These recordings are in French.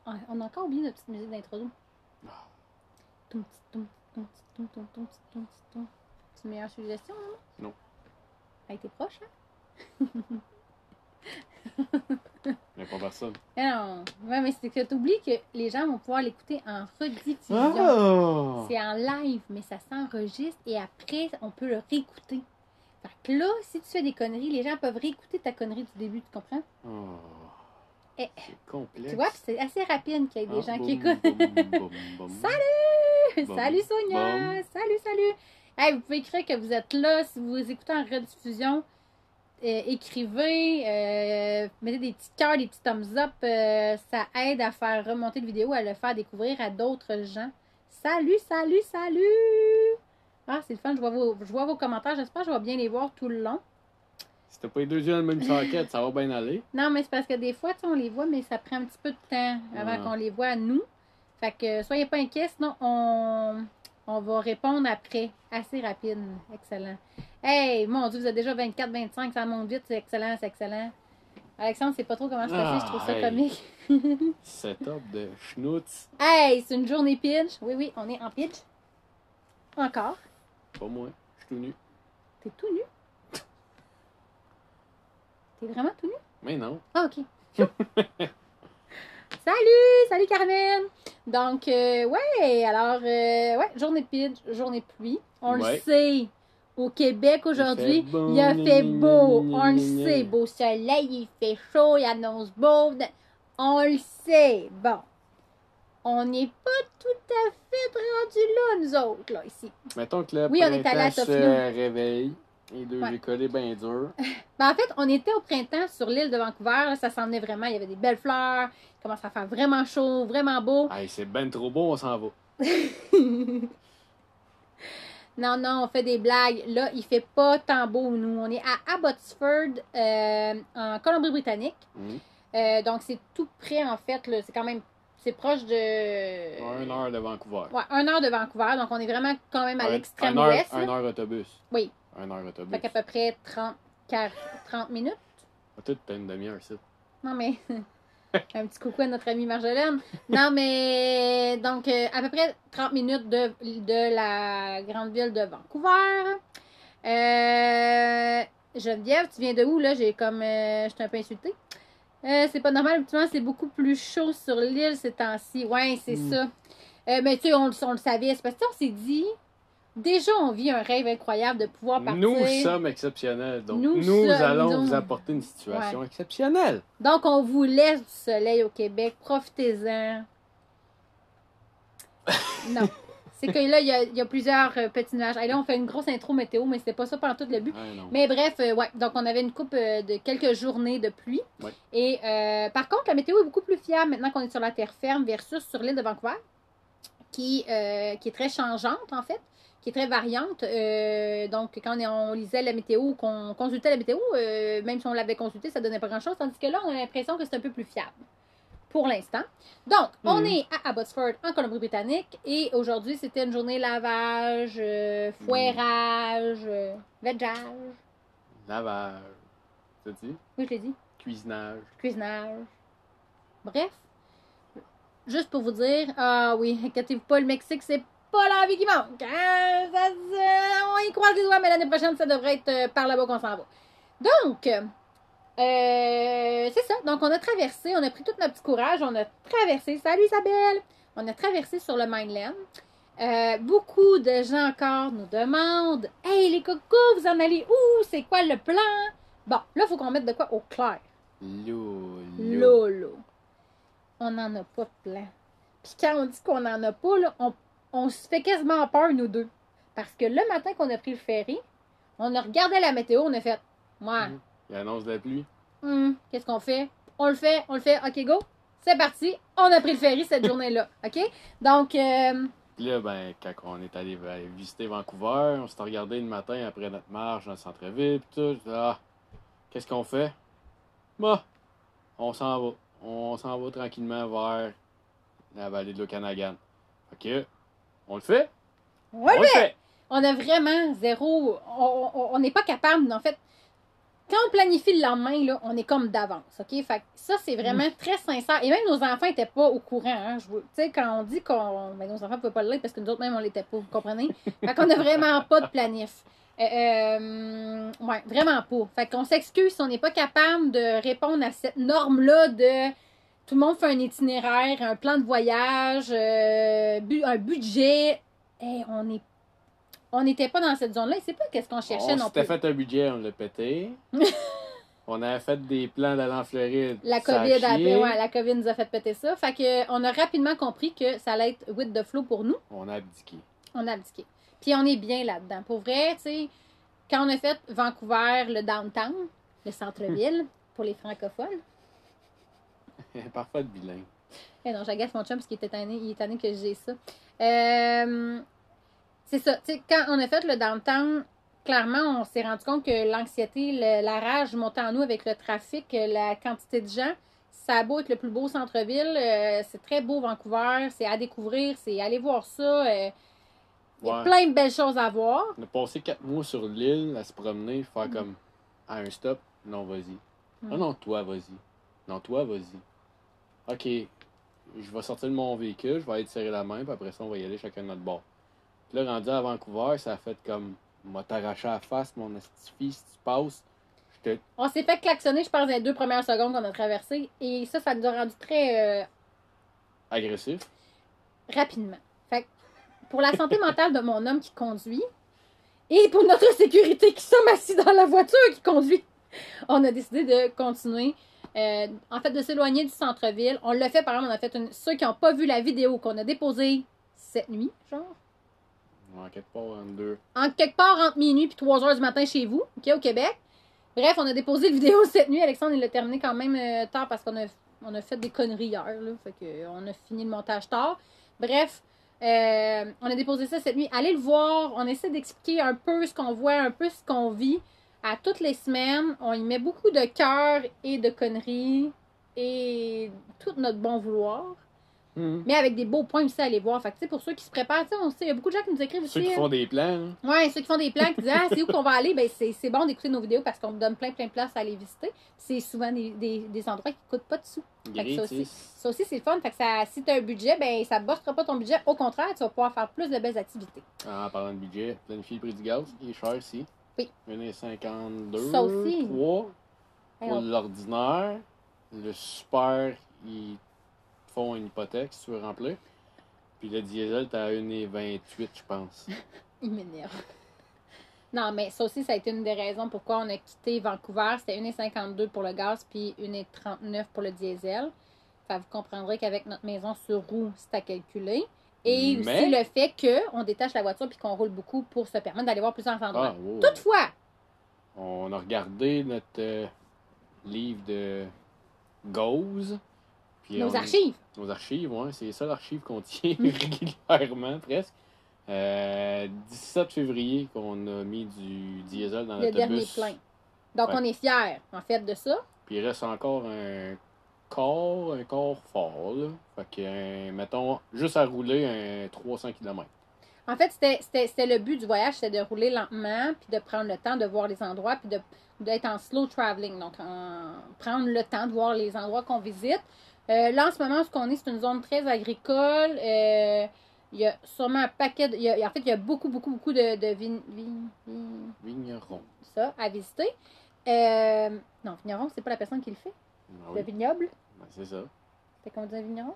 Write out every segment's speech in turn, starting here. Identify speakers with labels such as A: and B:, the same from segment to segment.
A: On a encore oublié notre petite musique d'intro. C'est une meilleure suggestion, hein?
B: Non.
A: Elle était proche, hein?
B: Mais pas personne.
A: Non. Ouais, mais c'est que tu oublies que les gens vont pouvoir l'écouter en rediffusion.
B: Oh!
A: C'est en live, mais ça s'enregistre et après, on peut le réécouter. Fait que là, si tu fais des conneries, les gens peuvent réécouter ta connerie du début, tu comprends?
B: Oh.
A: Eh,
B: C'est complexe.
A: tu vois, c'est assez rapide qu'il y ait des gens qui
B: boum,
A: écoutent.
B: boum.
A: Salut!
B: Boum,
A: Salut Sonia!
B: boum.
A: Salut! Hey, vous pouvez écrire que vous êtes là si vous écoutez en rediffusion. Écrivez, mettez des petits cœurs, des petits thumbs up. Ça aide à faire remonter la vidéo, à le faire découvrir à d'autres gens. Salut! Ah, c'est le fun, je vois vos commentaires. J'espère que je vais bien les voir tout le long.
B: Si t'as pas les deux yeux dans le même socket, ça va bien aller.
A: Non, mais c'est parce que des fois, on les voit, mais ça prend un petit peu de temps avant qu'on les voit à nous. Fait que soyez pas inquiets, sinon on va répondre après. Assez rapide. Excellent. Hey, mon Dieu, vous êtes déjà 24-25, ça monte vite, c'est excellent. Alexandre, c'est pas trop comment je fais, je trouve ça comique.
B: Setup de schnoutz.
A: Hey, c'est une journée pitch. Oui, on est en pitch. Encore.
B: Pas moi, je suis tout nu.
A: T'es tout nu? T'es vraiment tout nu?
B: Mais non.
A: Ah, ok. Salut Carmen! Donc, journée pitch, journée pluie. On le sait. Au Québec aujourd'hui, il a fait beau. On le sait. Beau soleil, il fait chaud, il annonce beau. On le sait. Bon. On n'est pas tout à fait rendus là, nous autres, là, ici.
B: Mettons que le
A: on est allé à
B: printemps se réveille. Les deux j'ai collé bien dur.
A: En fait, on était au printemps sur l'île de Vancouver. Là, ça s'en venait vraiment. Il y avait des belles fleurs. Il commence à faire vraiment chaud, vraiment beau.
B: Hey, c'est ben trop beau, on s'en va.
A: Non, on fait des blagues. Là, il fait pas tant beau, nous. On est à Abbotsford, en Colombie-Britannique. Donc, c'est tout près, en fait. Là. C'est quand même... C'est proche de...
B: 1 heure de Vancouver.
A: Ouais, 1 heure de Vancouver. Donc, on est vraiment quand même à l'extrême ouest.
B: 1 heure autobus.
A: Oui.
B: 1 heure autobus.
A: Fait qu'à peu près 30 minutes.
B: Peut-être t'as une demi-heure, ça.
A: Non, mais... Un petit coucou à notre amie Marjolaine. Non, mais... Donc, à peu près 30 minutes de la grande ville de Vancouver. Geneviève, tu viens de où, là? J'étais un peu insultée. C'est pas normal. Habituellement, c'est beaucoup plus chaud sur l'île ces temps-ci. Ouais, c'est ça. Mais tu sais, on le savait. C'est parce qu'on s'est dit... Déjà, on vit un rêve incroyable de pouvoir partir.
B: Nous sommes exceptionnels. Donc, nous allons vous apporter une situation exceptionnelle.
A: Donc, on vous laisse du soleil au Québec. Profitez-en. Non. C'est que là, il y a plusieurs petits nuages. Et là, on fait une grosse intro météo, mais c'était pas ça pendant tout le but. Mais bref, Donc, on avait une coupe de quelques journées de pluie.
B: Ouais.
A: Et par contre, la météo est beaucoup plus fiable maintenant qu'on est sur la terre ferme versus sur l'île de Vancouver, qui est très changeante, en fait, qui est très variante. Donc, quand on lisait la météo ou qu'on consultait la météo, même si on l'avait consultée, ça donnait pas grand-chose. Tandis que là, on a l'impression que c'est un peu plus fiable. Pour l'instant. Donc, on est à Abbotsford, en Colombie-Britannique. Et aujourd'hui, c'était une journée lavage, fouettage, vegeage.
B: Lavage. Tu dit?
A: Oui, je l'ai dit.
B: Cuisinage.
A: Bref. Juste pour vous dire, ah oui, inquiétez-vous pas, le Mexique, c'est pas l'envie qui manque. Hein? On y croise les doigts, mais l'année prochaine, ça devrait être par là-bas qu'on s'en va. Donc, c'est ça. Donc, on a traversé, on a pris tout notre petit courage, on a traversé. Salut Isabelle! On a traversé sur le Mainland. Beaucoup de gens encore nous demandent « Hey, les cocos, vous en allez où? C'est quoi le plan? » Bon, là, il faut qu'on mette de quoi au clair. Lolo. On n'en a pas de plan. Puis quand on dit qu'on n'en a pas, là, on se fait quasiment peur, nous deux. Parce que le matin qu'on a pris le ferry, on a regardé la météo, on a fait « Ouais.
B: Il annonce de la pluie.
A: Qu'est-ce qu'on fait? On le fait. OK, go. C'est parti. On a pris le ferry cette journée-là. OK? Donc...
B: Puis là, quand on est allé visiter Vancouver, on s'est regardé le matin après notre marche dans le centre-ville, pis tout. Qu'est-ce qu'on fait? Bah, on s'en va. On s'en va tranquillement vers la vallée de l'Okanagan. OK? On le fait?
A: On le fait! On a vraiment zéro... On n'est pas capable, en fait... quand on planifie le lendemain, là, on est comme d'avance, OK? Fait que ça, c'est vraiment très sincère. Et même nos enfants n'étaient pas au courant, hein? Tu sais, quand on dit qu'on... Ben, nos enfants ne pouvaient pas le lire parce que nous autres, même, on l'était pas, vous comprenez? Fait qu'on n'a vraiment pas de planif. Ouais, vraiment pas. Fait qu'on s'excuse si on n'est pas capable de répondre à cette norme-là de... Tout le monde fait un itinéraire, un plan de voyage, un budget. Hey, on n'était pas dans cette zone-là. C'est pas qu'est-ce qu'on cherchait non plus.
B: On s'était fait un budget, on l'a pété. On avait fait des plans d'aller en Floride.
A: La COVID nous a fait péter ça. Fait que on a rapidement compris que ça allait être with the flow pour nous.
B: On a abdiqué.
A: Puis on est bien là-dedans. Pour vrai, tu sais, quand on a fait Vancouver, le downtown, le centre-ville, pour les francophones.
B: Parfois de bilingue.
A: Eh non, j'agace mon chum parce qu'il était tanné, il est tanné que j'ai ça. C'est ça. Tu sais, quand on a fait le downtown, clairement, on s'est rendu compte que l'anxiété, la rage montait en nous avec le trafic, la quantité de gens. Ça a beau être le plus beau centre-ville. C'est très beau, Vancouver. C'est à découvrir. C'est aller voir ça. Il y a plein de belles choses à voir.
B: On a passé 4 mois sur l'île à se promener, faire comme à un stop. Non, vas-y. Ah non, toi, vas-y. Non, toi, vas-y. OK, je vais sortir de mon véhicule, je vais aller te serrer la main, puis après ça, on va y aller chacun de notre bord. Puis là, rendu à Vancouver, ça a fait comme, m'a t'arraché à la face, mon astifi, si tu passes.
A: On s'est fait klaxonner, je pense, dans les 2 premières secondes qu'on a traversé, et ça nous a rendu très...
B: agressif.
A: Rapidement. Fait que, pour la santé mentale de mon homme qui conduit, et pour notre sécurité qui sommes assis dans la voiture qui conduit, on a décidé de continuer. En fait, de s'éloigner du centre-ville. On l'a fait, par exemple, on a fait ceux qui n'ont pas vu la vidéo qu'on a déposée cette nuit, genre.
B: En quelque part, en deux.
A: En quelque part entre minuit et 3 heures du matin chez vous, OK, au Québec. Bref, on a déposé la vidéo cette nuit. Alexandre, il l'a terminé quand même tard parce qu'on a fait des conneries hier, là. Fait qu'on a fini le montage tard. Bref, on a déposé ça cette nuit. Allez le voir. On essaie d'expliquer un peu ce qu'on voit, un peu ce qu'on vit. À toutes les semaines, on y met beaucoup de cœur et de conneries et tout notre bon vouloir. Mais avec des beaux points aussi à aller voir. Fait que, tu sais, pour ceux qui se préparent, on sait, il y a beaucoup de gens qui nous écrivent aussi.
B: Ceux qui font des plans.
A: Ouais, ceux qui font des plans, qui disent ah, c'est où qu'on va aller? Ben, c'est bon d'écouter nos vidéos parce qu'on nous donne plein de places à aller visiter. C'est souvent des endroits qui ne coûtent pas de sous. Fait que ça aussi, c'est le fun. Fait que si tu as un budget, ben, ça ne bossera pas ton budget. Au contraire, tu vas pouvoir faire plus de belles activités.
B: En parlant de budget, planifier le prix du gaz, il est cher ici.
A: Oui.
B: 1,52.
A: Ça aussi.
B: 3 pour l'ordinaire. Le super, ils font une hypothèque si tu veux remplir. Puis le diesel, t'as 1,28, je pense.
A: Il m'énerve. Non, mais ça aussi, ça a été une des raisons pourquoi on a quitté Vancouver. C'était 1,52 pour le gaz, puis 1,39 pour le diesel. Fait vous comprendrez qu'avec notre maison sur roue, c'est à calculer. Et aussi le fait qu'on détache la voiture puis qu'on roule beaucoup pour se permettre d'aller voir plusieurs endroits. Toutefois!
B: On a regardé notre livre de Goes.
A: Nos archives.
B: Nos archives, oui. C'est ça l'archive qu'on tient régulièrement, presque. 17 février qu'on a mis du diesel dans l'autobus.
A: Le dernier plein. Donc, on est fiers, en fait, de ça.
B: Puis il reste encore un corps fort, là. Fait que, mettons, juste à rouler un 300 km.
A: En fait, c'était le but du voyage, c'était de rouler lentement, puis de prendre le temps de voir les endroits, puis d'être en slow traveling. Donc, prendre le temps de voir les endroits qu'on visite. Là, en ce moment, ce qu'on est, c'est une zone très agricole. Il y a sûrement un paquet... En fait, il y a beaucoup de
B: vignerons.
A: Ça, à visiter. Non, vigneron, c'est pas la personne qui le fait.
B: Ah,
A: le vignoble.
B: Ben, c'est ça.
A: C'est qu'on dit un vigneron?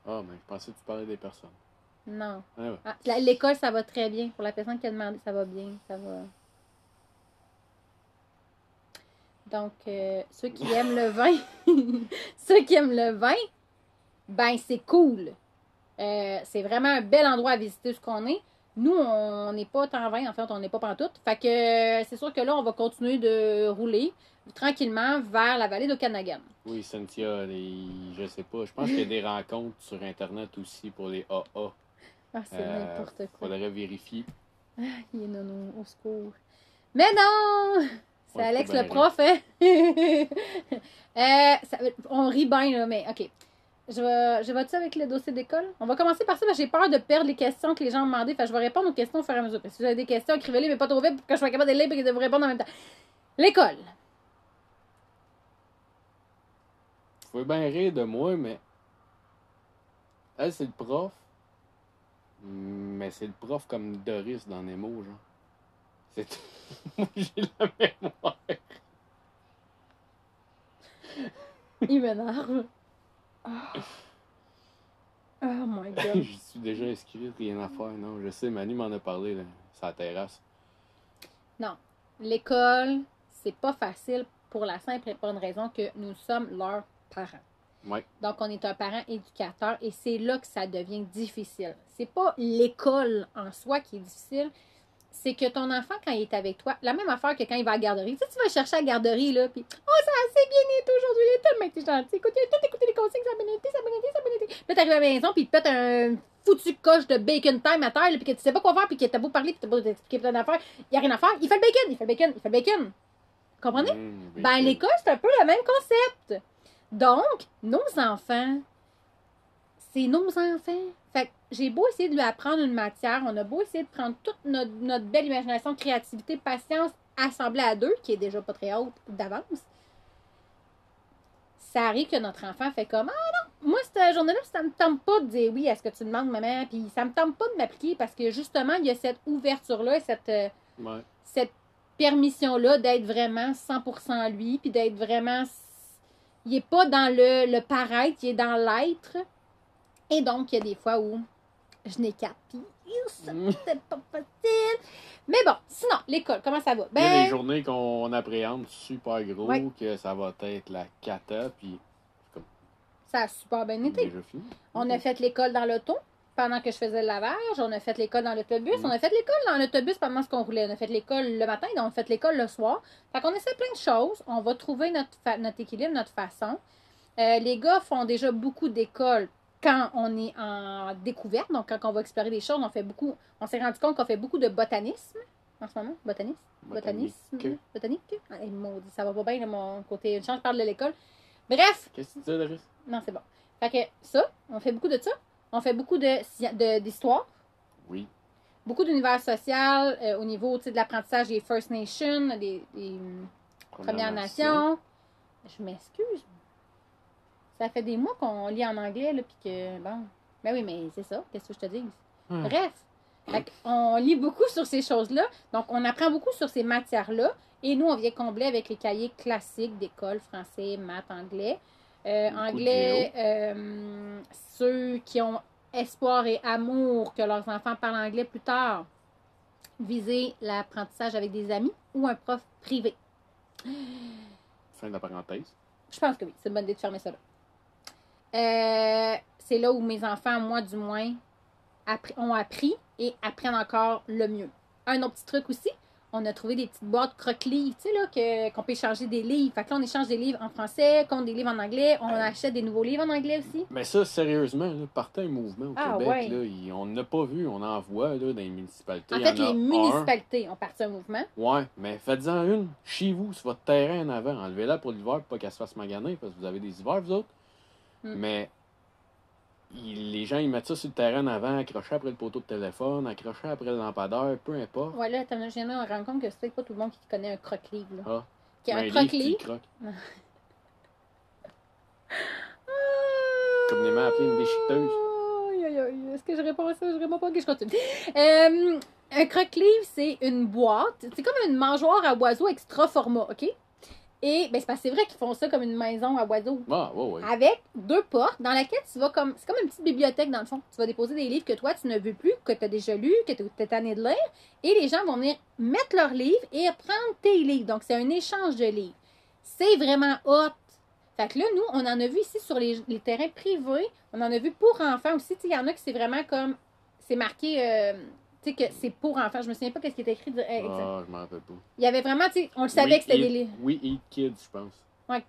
B: Ah, mais je pensais que tu parlais des personnes.
A: Non.
B: Ah, ouais.
A: L'école, ça va très bien. Pour la personne qui a demandé, ça va bien. Ça va... Donc, ceux qui aiment le vin, ben c'est cool. C'est vraiment un bel endroit à visiter ce qu'on est. Nous, on n'est pas tant vin, en fait, on n'est pas pantoute. Fait que c'est sûr que là, on va continuer de rouler tranquillement vers la vallée d'Okanagan.
B: Oui, Cynthia, je sais pas. Je pense qu'il y a des rencontres sur Internet aussi pour les AA.
A: Ah, c'est n'importe quoi.
B: Faudrait vérifier.
A: Ah, il est nono, au secours. Mais non! C'est Alex le prof, hein? On rit bien, là, mais OK. Je vais-tu avec le dossier d'école? On va commencer par ça, parce que j'ai peur de perdre les questions que les gens m'ont demandé. Fait que je vais répondre aux questions au fur et à mesure. Si vous avez des questions, écrivez-les, mais pas trop vite pour que je sois capable de les lire et de vous répondre en même temps. L'école.
B: pouvez bien rire de moi, mais elle, c'est le prof. Mais c'est le prof comme Doris dans Nemo, genre. C'est tout. Moi, j'ai la mémoire.
A: Il m'énerve. Ah. Oh my God.
B: J'y suis déjà inscrit, rien à faire, non. Je sais, Manu m'en a parlé, là, sur la terrasse.
A: Non. L'école, c'est pas facile pour la simple et bonne raison que nous sommes leurs parents.
B: Ouais.
A: Donc, on est un parent éducateur et c'est là que ça devient difficile. C'est pas l'école en soi qui est difficile, c'est que ton enfant, quand il est avec toi, la même affaire que quand il va à la garderie. Tu sais, tu vas chercher à la garderie, là, puis « Oh, ça a assez bien été aujourd'hui, il est tellement été gentil. Écoute, il a tout écouté les consignes, ça a bien été, ça a bien été, ça a bien été. » Puis là, t'arrives à la maison, puis il te pète un foutu coche de bacon time à terre, là, puis que tu sais pas quoi faire, puis que t'as beau parler, puis t'as beau t'expliquer plein d'affaires, il n'y a rien à faire. Il fait le bacon, il fait le bacon, il fait le bacon. Comprenez? Ben, l'école, c'est un peu le même concept. Donc, nos enfants, c'est nos enfants. Fait que j'ai beau essayer de lui apprendre une matière, on a beau essayer de prendre toute notre belle imagination, créativité, patience, assemblée à deux, qui est déjà pas très haute d'avance. Ça arrive que notre enfant fait comme « Ah non, moi, cette journée-là, ça me tente pas de dire oui à ce que tu demandes, maman, puis ça me tente pas de m'appliquer parce que justement, il y a cette ouverture-là, cette permission-là d'être vraiment 100% lui, puis d'être vraiment... Il n'est pas dans le paraître, il est dans l'être. Et donc, il y a des fois où je n'ai quatre, puis c'était pas facile. Mais bon, sinon, l'école, comment ça va?
B: Il y a des journées qu'on appréhende super gros,
A: Ouais.
B: que ça va être la cata, puis
A: ça a super bien été.
B: déjà fini.
A: On a fait l'école dans l'auto pendant que je faisais le lavage. On a fait l'école dans l'autobus. On a fait l'école dans l'autobus pendant ce qu'on roulait. On a fait l'école le matin, donc on a fait l'école le soir. Fait qu'on essaie plein de choses. On va trouver notre équilibre, notre façon. Les gars font déjà beaucoup d'écoles quand on est en découverte. Donc, quand on va explorer des choses, on s'est rendu compte qu'on fait beaucoup de botanisme en ce moment. Botanisme. Botanique. Ah, maudit, ça va pas bien, là, mon côté. Une chance, je parle de l'école. Bref.
B: Qu'est-ce que tu dis, Doris?
A: Non, c'est bon. Fait que ça, on fait beaucoup de ça. On fait beaucoup d'histoire.
B: Oui.
A: Beaucoup d'univers social au niveau de l'apprentissage des First Nations, des Premières Nations. Je m'excuse. Ça fait des mois qu'on lit en anglais, là, puis que, bon... Ben oui, mais c'est ça. Qu'est-ce que je te dis? Bref. Fait on lit beaucoup sur ces choses-là. Donc, on apprend beaucoup sur ces matières-là. Et nous, on vient combler avec les cahiers classiques d'école, français, maths, anglais. Anglais, ceux qui ont espoir et amour que leurs enfants parlent anglais plus tard, viser l'apprentissage avec des amis ou un prof privé.
B: Fin de la parenthèse.
A: Je pense que oui, c'est une bonne idée de fermer ça là. C'est là où mes enfants, moi du moins, ont appris et apprennent encore le mieux. Un autre petit truc aussi, on a trouvé des petites boîtes croque-livres, tu sais, là, qu'on peut échanger des livres. Fait que là, on échange des livres en français contre des livres en anglais. On achète des nouveaux livres en anglais aussi.
B: Mais ça, sérieusement, là, partez un mouvement au Québec.
A: Ouais.
B: Là, on n'a pas vu, on en voit là, dans les municipalités.
A: En fait, les municipalités ont parti un mouvement.
B: Ouais, mais faites-en une chez vous, sur votre terrain en avant. Enlevez-la pour l'hiver pour pas qu'elle se fasse maganer, parce que vous avez des hivers, vous autres. Mais les gens, ils mettent ça sur le terrain en avant, accroché après le poteau de téléphone, accroché après le lampadaire, peu importe.
A: Ouais, là, je viens de me rendre compte que c'est peut-être pas tout le monde qui connaît un croque-livre.
B: Ah.
A: Qui a un croque-livre.
B: Communément appelé une déchiqueteuse.
A: Est-ce que je réponds à ça? Je réponds pas, ok, je continue. Un croque-livre, c'est une boîte. C'est comme une mangeoire à oiseaux extra format, OK? Et ben, c'est parce que c'est vrai qu'ils font ça comme une maison à oiseaux.
B: Ah, ouais.
A: Avec 2 portes dans laquelle tu vas comme... C'est comme une petite bibliothèque dans le fond. Tu vas déposer des livres que toi, tu ne veux plus, que tu as déjà lus, que tu es tanné de lire. Et les gens vont venir mettre leurs livres et prendre tes livres. Donc, c'est un échange de livres. C'est vraiment hot. Fait que là, nous, on en a vu ici sur les terrains privés. On en a vu pour enfants aussi. Il y en a qui c'est vraiment comme... C'est marqué... tu sais, que c'est pour enfants. Je me souviens pas qu'est-ce qui était écrit.
B: Ah, je m'en rappelle pas.
A: Il y avait vraiment, tu sais, on le savait que c'était des livres.
B: We Eat Kids, je pense.
A: Ouais.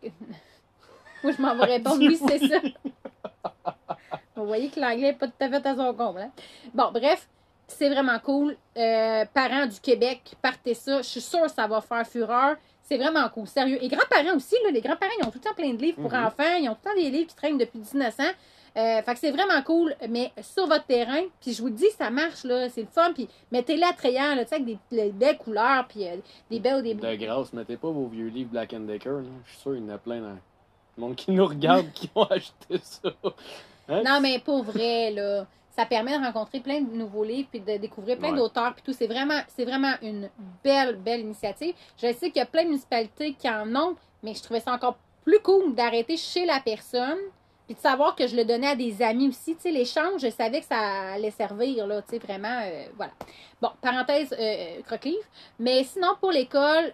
A: Moi, je m'en vais répondre, oui, c'est ça. Vous voyez que l'anglais n'est pas tout à fait à son comble. Hein? Bon, bref, c'est vraiment cool. Parents du Québec, partez ça. Je suis sûre que ça va faire fureur. C'est vraiment cool, sérieux. Et grands-parents aussi, là, les grands-parents, ils ont tout le temps plein de livres pour enfants. Ils ont tout le temps des livres qui traînent depuis 1900. Fait que c'est vraiment cool, mais sur votre terrain, puis je vous le dis, ça marche, là, c'est le fun, puis mettez-les attrayants, là, tu sais, avec des belles couleurs, puis des belles...
B: De grâce, mettez pas vos vieux livres Black & Decker, là. Je suis sûr qu'il y en a plein dans... Le monde qui nous regarde, qui ont acheté ça. Hein?
A: Non, mais pour vrai, là, ça permet de rencontrer plein de nouveaux livres puis de découvrir plein d'auteurs puis tout. C'est vraiment une belle, belle initiative. Je sais qu'il y a plein de municipalités qui en ont, mais je trouvais ça encore plus cool d'arrêter chez la personne puis de savoir que je le donnais à des amis aussi. Tu sais, l'échange, je savais que ça allait servir, là, tu sais, vraiment, voilà. Bon, parenthèse, croque-livre. Mais sinon, pour l'école,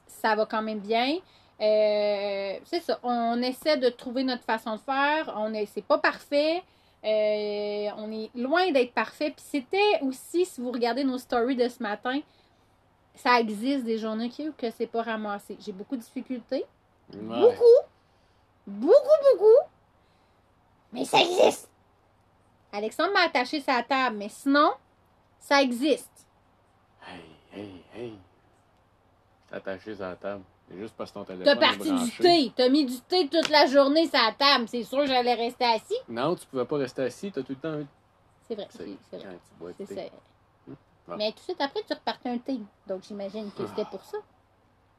A: ça va quand même bien. C'est ça, on essaie de trouver notre façon de faire. C'est pas parfait. On est loin d'être parfait. Puis c'était aussi, si vous regardez nos stories de ce matin, ça existe des journées que c'est pas ramassé. J'ai beaucoup de difficultés.
B: Ouais.
A: Beaucoup. Mais ça existe. Alexandre m'a attaché sa table, mais sinon, ça existe.
B: Hey. T'es attaché sur la table. C'est juste parce que ton téléphone
A: T'as
B: est
A: parti du
B: branché.
A: thé. T'as mis du thé toute la journée sur la table. C'est sûr que j'allais rester assis.
B: Non, tu pouvais pas rester assis. T'as tout le temps eu...
A: C'est vrai.
B: C'est
A: vrai.
B: quand tu bois
A: C'est
B: du
A: ça.
B: thé. Bon.
A: Mais tout de suite après, tu repartais un thé. Donc, j'imagine que c'était pour ça.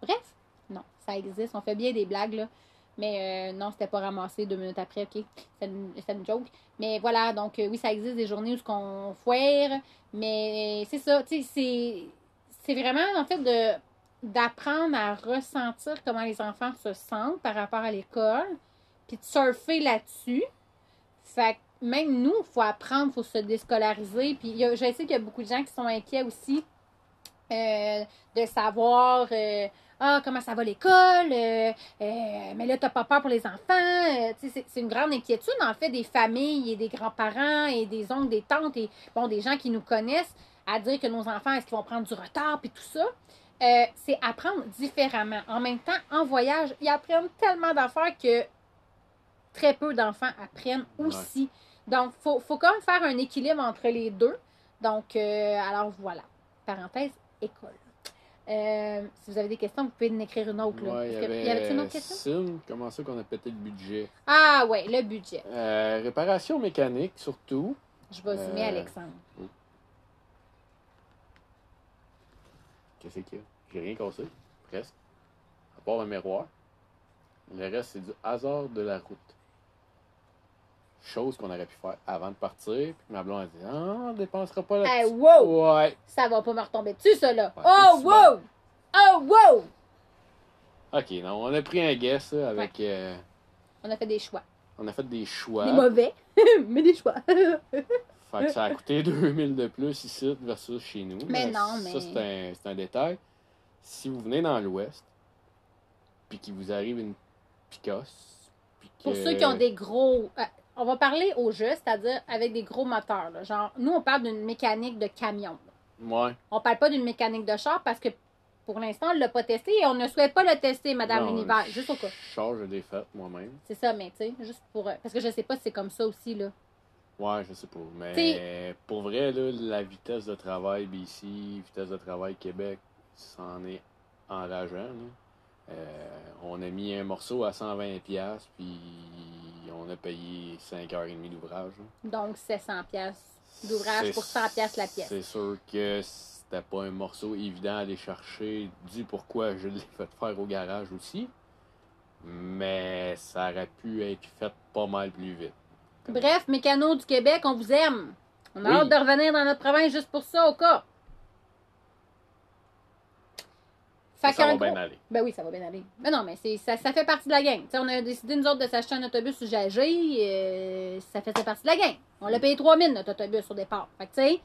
A: Bref, non, ça existe. On fait bien des blagues, là. Mais non, c'était pas ramassé 2 minutes après, OK? C'est une joke. Mais voilà, donc oui, ça existe des journées où on foire. Mais c'est ça, tu sais, c'est vraiment, en fait, d'apprendre à ressentir comment les enfants se sentent par rapport à l'école. Puis de surfer là-dessus. Fait que même nous, il faut apprendre, il faut se déscolariser. Puis je sais qu'il y a beaucoup de gens qui sont inquiets aussi de savoir comment ça va l'école, mais là, t'as pas peur pour les enfants. C'est une grande inquiétude, en fait, des familles et des grands-parents et des oncles, des tantes et bon, des gens qui nous connaissent à dire que nos enfants, est-ce qu'ils vont prendre du retard puis tout ça. C'est apprendre différemment. En même temps, en voyage, ils apprennent tellement d'affaires que très peu d'enfants apprennent aussi. Donc, il faut quand même faire un équilibre entre les deux. Donc, alors voilà. Parenthèse, école. Si vous avez des questions, vous pouvez en écrire une autre. Là.
B: Ouais,
A: y avait une autre question?
B: Sim, comment ça qu'on a pété le budget?
A: Ah ouais, le budget.
B: Réparation mécanique, surtout.
A: Je vais zoomer Alexandre.
B: Qu'est-ce qu'il y a? J'ai rien cassé, presque. À part un miroir. Le reste, c'est du hasard de la route. Chose qu'on aurait pu faire avant de partir. Puis ma blonde a dit, ah, on dépensera pas là-dessus.
A: Hey, wow!
B: Ouais.
A: Ça va pas me retomber dessus, ça, là.
B: Ouais,
A: Oh,
B: c'est
A: wow! Oh, wow!
B: OK, non, on a pris un guess là, avec...
A: On a fait des choix.
B: on a fait des choix.
A: Des mauvais, mais des choix.
B: Fait que ça a coûté 2000 de plus ici versus chez nous.
A: Mais non, mais...
B: Ça, c'est un détail. Si vous venez dans l'Ouest, puis qu'il vous arrive une picasse...
A: Pour ceux qui ont des gros... on va parler au jeu, c'est-à-dire avec des gros moteurs. Là. Genre, nous, on parle d'une mécanique de camion.
B: Là. Ouais.
A: On parle pas d'une mécanique de char parce que pour l'instant, on ne l'a pas testé et on ne souhaite pas le tester, Madame l'Univers. Juste au cas.
B: Char, je l'ai fait moi-même.
A: C'est ça, mais tu sais, juste pour... parce que je sais pas si c'est comme ça aussi, là.
B: Ouais, je sais pas. Mais
A: T'sais...
B: pour vrai, là, la vitesse de travail BC, vitesse de travail Québec, c'en est enrageant. Là. On a mis un morceau à 120$, puis on a payé 5h30 d'ouvrage. Là.
A: Donc, 700$ d'ouvrage pour 100$ la pièce.
B: C'est sûr que c'était pas un morceau évident à aller chercher, du pourquoi je l'ai fait faire au garage aussi. Mais ça aurait pu être fait pas mal plus vite.
A: Bref, Mécano du Québec, on vous aime. On a hâte de revenir dans notre province juste pour ça, au cas.
B: Ça va bien aller.
A: Ben oui, ça va bien aller. Mais non, mais ça fait partie de la gang. T'sais, on a décidé, nous autres, de s'acheter un autobus sur Jagé. Ça faisait partie de la gang. On l'a payé 3000 notre autobus au départ. Fait que, tu sais,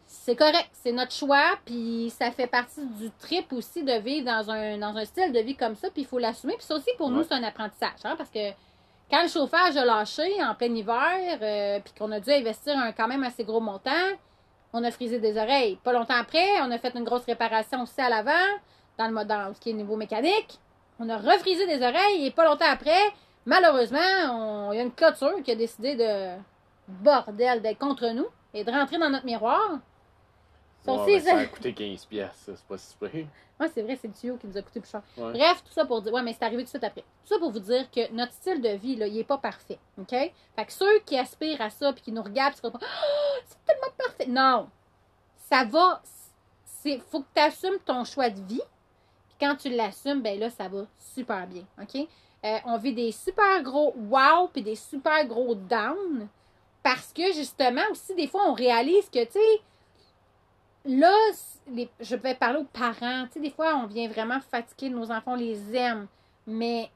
A: c'est correct. C'est notre choix. Puis ça fait partie du trip aussi de vivre dans un style de vie comme ça. Puis il faut l'assumer. Puis ça aussi, pour nous, c'est un apprentissage. Hein, parce que quand le chauffage a lâché en plein hiver, puis qu'on a dû investir un quand même assez gros montant, on a frisé des oreilles. Pas longtemps après, on a fait une grosse réparation aussi à l'avant. Dans ce qui est niveau mécanique, on a refrisé des oreilles et pas longtemps après, malheureusement, il y a une clôture qui a décidé bordel d'être contre nous et de rentrer dans notre miroir.
B: Ça a coûté 15$, c'est pas si près.
A: Ouais, c'est vrai, c'est le tuyau qui nous a coûté plus cher.
B: Ouais.
A: Bref, tout ça pour dire... Ouais, mais c'est arrivé tout de suite après. Tout ça pour vous dire que notre style de vie, là, il est pas parfait. OK? Fait que ceux qui aspirent à ça puis qui nous regardent, ils seront pas... Oh, c'est tellement parfait! Non! Ça va... Faut que tu assumes ton choix de vie. Quand tu l'assumes, ben là, ça va super bien. OK? on vit des super gros wow puis des super gros down parce que justement aussi des fois on réalise que tu sais là je vais parler aux parents, tu sais des fois on vient vraiment fatigué de nos enfants, on les aime, mais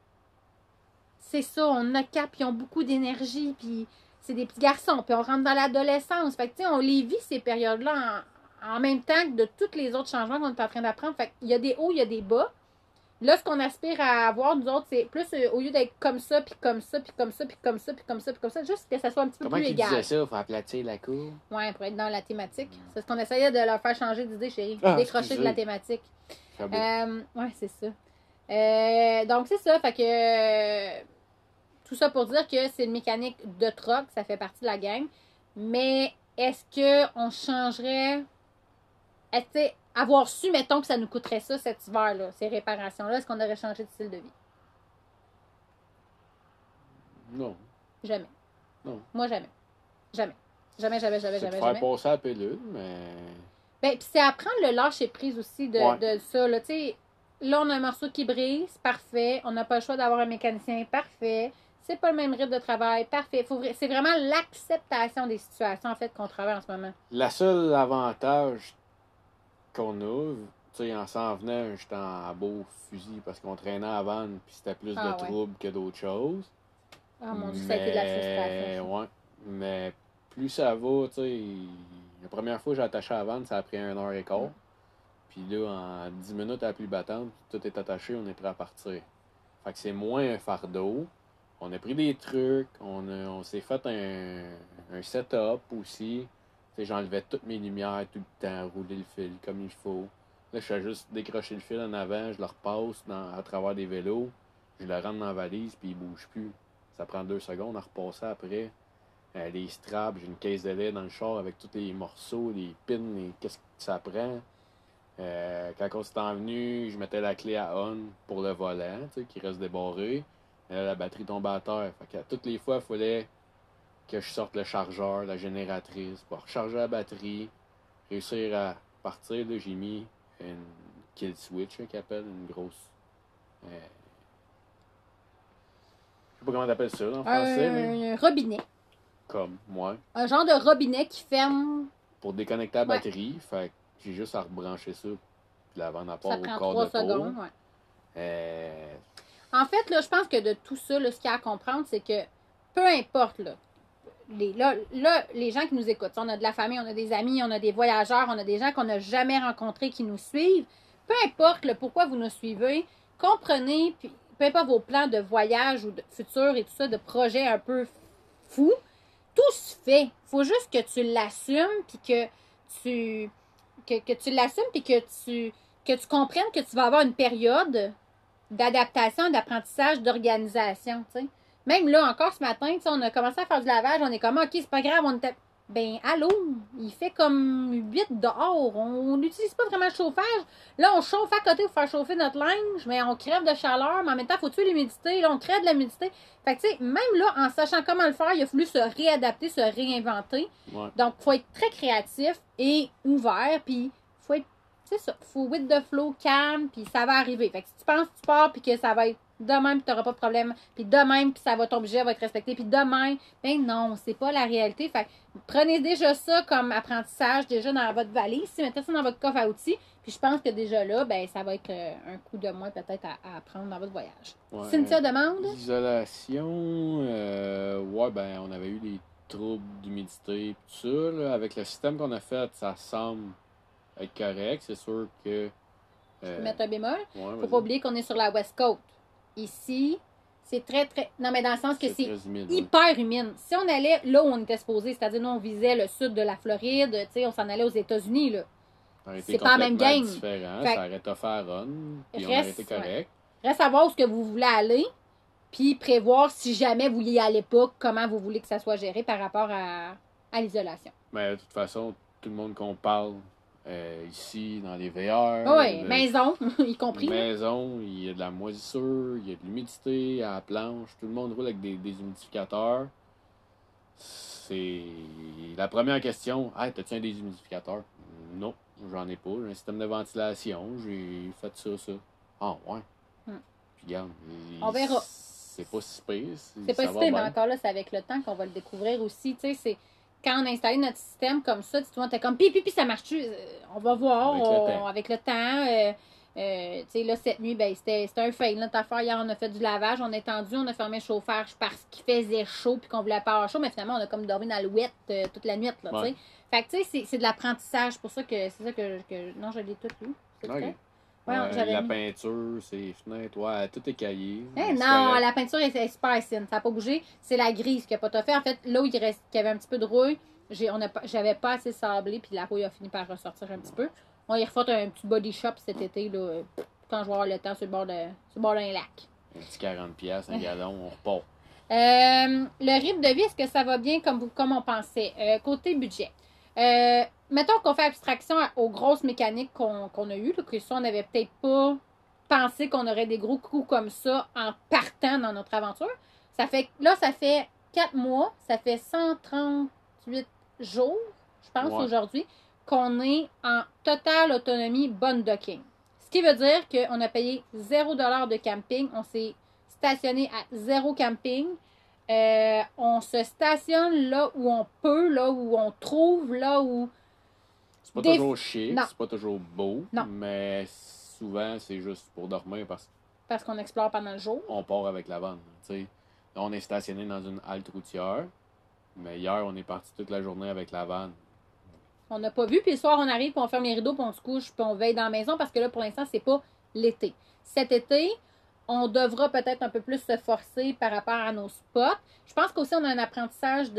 A: c'est ça, on a cap, ils ont beaucoup d'énergie, puis c'est des petits garçons, puis on rentre dans l'adolescence, fait que tu sais on les vit ces périodes-là en même temps que de tous les autres changements qu'on est en train d'apprendre, fait qu'il y a des hauts, il y a des bas. Là, ce qu'on aspire à avoir, nous autres, c'est plus au lieu d'être comme ça, puis comme ça, puis comme ça, puis comme ça, puis comme ça, puis comme ça, juste que ça soit un petit peu
B: Comment
A: plus
B: tu
A: égal.
B: disais ça? Faut aplatir la cour?
A: Ouais, pour être dans la thématique. C'est ce qu'on essayait de leur faire changer d'idée, chérie.
B: Ah,
A: Décrocher de la
B: excusez.
A: thématique.
B: Très beau.
A: Ouais, c'est ça. Donc, c'est ça. Fait que tout ça pour dire que c'est une mécanique de troc, ça fait partie de la gang. Mais est-ce qu'on changerait. Est-ce que, avoir su, mettons, que ça nous coûterait ça cet hiver-là, ces réparations-là, est-ce qu'on aurait changé de style de vie?
B: Non.
A: Jamais.
B: Non.
A: Moi, jamais. Jamais. Jamais, jamais, jamais,
B: C'est de
A: jamais,
B: faire
A: jamais.
B: passer la pilule, mais...
A: Ben, puis c'est apprendre le lâcher prise aussi de ça, là. Tu sais, là, on a un morceau qui brise, parfait. On n'a pas le choix d'avoir un mécanicien, parfait. C'est pas le même rythme de travail, parfait. C'est vraiment l'acceptation des situations, en fait, qu'on travaille en ce moment.
B: La seule avantage qu'on a, tu sais, en s'en venant, j'étais en beau fusil parce qu'on traînait à vanne, puis c'était plus de troubles que d'autres choses.
A: Ah, mon Dieu, ça a été de la frustration.
B: Ouais. Mais plus ça va, tu sais, la première fois que j'ai attaché à la vanne, ça a pris 1h15. Puis là, en 10 minutes à la pluie battante, tout est attaché, on est prêt à partir. Fait que c'est moins un fardeau. On a pris des trucs, on s'est fait un setup aussi. Tu sais, j'enlevais toutes mes lumières tout le temps, rouler le fil comme il faut. Là, je fais juste décrocher le fil en avant, je le repasse à travers des vélos, je le rentre dans la valise, puis il bouge plus. Ça prend 2 secondes à repasser après. Les straps, j'ai une caisse de lait dans le char avec tous les morceaux, les pins, qu'est-ce que ça prend. Quand on s'est envenu, je mettais la clé à on pour le volant, tu sais, qui reste débarré. Là, la batterie tombait à terre. Fait que toutes les fois, il fallait que je sorte le chargeur, la génératrice, pour recharger la batterie, réussir à partir. Là, j'ai mis une kill switch, qui appelle une grosse. Je sais pas comment t'appelles ça en français, mais.
A: Un robinet.
B: Comme, moi.
A: Un genre de robinet qui ferme.
B: Pour déconnecter la batterie, fait que j'ai juste à rebrancher ça, puis la vendre à part
A: Ça
B: au
A: prend
B: corps
A: 3
B: de tour.
A: secondes, En fait, là, je pense que de tout ça, là, ce qu'il y a à comprendre, c'est que peu importe, là, les gens qui nous écoutent, on a de la famille, on a des amis, on a des voyageurs, on a des gens qu'on n'a jamais rencontrés qui nous suivent. Peu importe le pourquoi vous nous suivez, comprenez, puis peu importe vos plans de voyage ou de futur et tout ça, de projets un peu fous, tout se fait. Il faut juste que tu l'assumes, puis que tu l'assumes, puis que tu comprennes que tu vas avoir une période d'adaptation, d'apprentissage, d'organisation, tu sais. Même là, encore ce matin, tu sais, on a commencé à faire du lavage, on est comme, OK, c'est pas grave, on était... Ben, allô, il fait comme 8 dehors, on n'utilise pas vraiment le chauffage. Là, on chauffe à côté pour faire chauffer notre linge, mais on crève de chaleur, mais en même temps, il faut tuer l'humidité, là, on crée de l'humidité. Fait que, tu sais, même là, en sachant comment le faire, il a fallu se réadapter, se réinventer.
B: Ouais.
A: Donc, il faut être très créatif et ouvert, puis il faut être, c'est ça, faut with the flow, calme, puis ça va arriver. Fait que si tu penses que tu pars, puis que ça va être de même, puis tu n'auras pas de problème, puis de même, puis ça va, ton budget va être respecté, puis de même, ben non, c'est pas la réalité. Fait que prenez déjà ça comme apprentissage, déjà dans votre valise, si mettez ça dans votre coffre à outils, puis je pense que déjà là, ben ça va être un coup de moins peut-être à prendre dans votre voyage.
B: Ouais.
A: Cynthia demande?
B: L'isolation, ouais, ben on avait eu des troubles d'humidité, tout ça, là. Avec le système qu'on a fait, ça semble être correct. C'est sûr que...
A: Je peux mettre un bémol?
B: Ouais,
A: Faut pas oublier qu'on est sur la West Coast. Ici, c'est très, très... Non, mais dans le sens que c'est
B: humide,
A: hyper humide. Si on allait là où on était supposé, c'est-à-dire nous, on visait le sud de la Floride, tu sais, on s'en allait aux États-Unis, là. C'est pas la même game.
B: Différent.
A: Fait...
B: Ça aurait été faire run, puis on aurait été correct.
A: Reste à voir où ce que vous voulez aller, puis prévoir si jamais vous y allez pas, comment vous voulez que ça soit géré par rapport à l'isolation.
B: Mais de toute façon, tout le monde qu'on parle ici, dans les VR...
A: Oui, maison, y compris.
B: Maison, il y a de la moisissure, il y a de l'humidité à la planche. Tout le monde roule avec des humidificateurs. C'est la première question. Hey, t'as-tu un déshumidificateur? Non, j'en ai pas. J'ai un système de ventilation. J'ai fait ça. Ah, ouais. Puis regarde.
A: On verra.
B: c'est pas si pire.
A: C'est pas
B: ça
A: si
B: va
A: pire, mais
B: bien.
A: encore là, c'est avec le temps qu'on va le découvrir aussi. Tu sais, c'est quand on a installé notre système comme ça, tu vois, t'es comme, puis, ça marche-tu? On va voir
B: Avec le temps.
A: avec le temps. Tu sais, là, cette nuit, ben, c'était un fail. Notre affaire, hier, on a fait du lavage, on est tendu, on a fermé le chauffage parce qu'il faisait chaud puis qu'on voulait pas avoir chaud, mais finalement, on a comme dormi dans le wet toute la nuit, là, tu sais.
B: Ouais.
A: Fait que, tu sais, c'est de l'apprentissage. Pour ça que c'est ça non, je l'ai tout lu. C'est
B: Ok.
A: vrai? Ouais, j'avais
B: la
A: mis.
B: peinture, c'est fenêtres, ouais, tout est caillé.
A: Eh
B: Mais c'est
A: non,
B: correct.
A: la peinture est super fine. Ça n'a pas bougé. C'est la grise qui n'a pas tout fait. En fait, là où il y avait un petit peu de rouille, j'avais pas assez sablé, puis la rouille a fini par ressortir un petit peu. On y refait un petit body shop cet été, là, quand je vais avoir le temps sur le bord d'un lac.
B: Un petit 40$, un gallon, on repart.
A: Le rythme de vie, est-ce que ça va bien comme on pensait? Côté budget. Mettons qu'on fait abstraction aux grosses mécaniques qu'on a eues, là, que ça, on n'avait peut-être pas pensé qu'on aurait des gros coups comme ça en partant dans notre aventure. Ça fait 4 mois, ça fait 138 jours, je pense,
B: Ouais.
A: aujourd'hui, qu'on est en totale autonomie bonne docking. Ce qui veut dire qu'on a payé 0$ de camping, on s'est stationné à 0 camping. On se stationne là où on peut, là où on trouve, là où...
B: C'est pas toujours chic,
A: Non.
B: c'est pas toujours beau,
A: Non.
B: mais souvent c'est juste pour dormir
A: parce qu'on explore pendant le jour.
B: qu'on part avec la vanne. T'sais. Là, on est stationné dans une halte routière, mais hier on est parti toute la journée avec la vanne.
A: On n'a pas vu, puis le soir on arrive, puis on ferme les rideaux, puis on se couche, puis on veille dans la maison, parce que là pour l'instant c'est pas l'été. Cet été, on devra peut-être un peu plus se forcer par rapport à nos spots. Je pense qu'aussi on a un apprentissage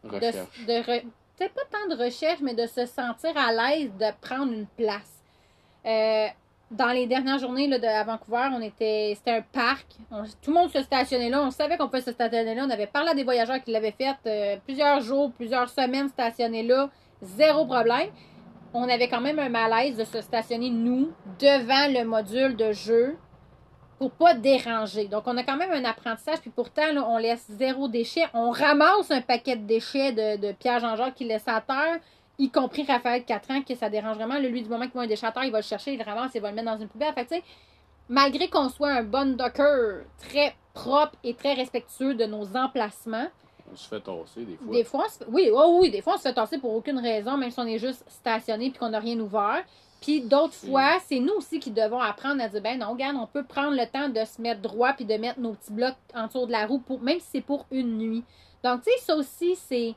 B: Recherche.
A: peut-être pas tant de recherche, mais de se sentir à l'aise de prendre une place. Dans les dernières journées là, à Vancouver, c'était un parc. Tout le monde se stationnait là. On savait qu'on pouvait se stationner là. On avait parlé à des voyageurs qui l'avaient fait plusieurs jours, plusieurs semaines stationnés là. Zéro problème. On avait quand même un malaise de se stationner, nous, devant le module de jeu pour pas déranger. Donc, on a quand même un apprentissage, puis pourtant, là, on laisse zéro déchet. On ramasse un paquet de déchets de Pierre Jean-Jacques qui laisse à terre, y compris Raphaël de 4 ans, que ça dérange vraiment. Lui, du moment qu'il voit un déchet à terre, il va le chercher, il le ramasse, il va le mettre dans une poubelle. Fait que, tu sais, malgré qu'on soit un bon docker très propre et très respectueux de nos emplacements,
B: On se fait tasser des fois.
A: des fois, oui, des fois, on se fait tasser pour aucune raison, même si on est juste stationné et qu'on n'a rien ouvert. Puis d'autres fois, c'est nous aussi qui devons apprendre à dire, ben non, regarde, on peut prendre le temps de se mettre droit puis de mettre nos petits blocs en dessous de la roue, même si c'est pour une nuit. Donc, tu sais, ça aussi, c'est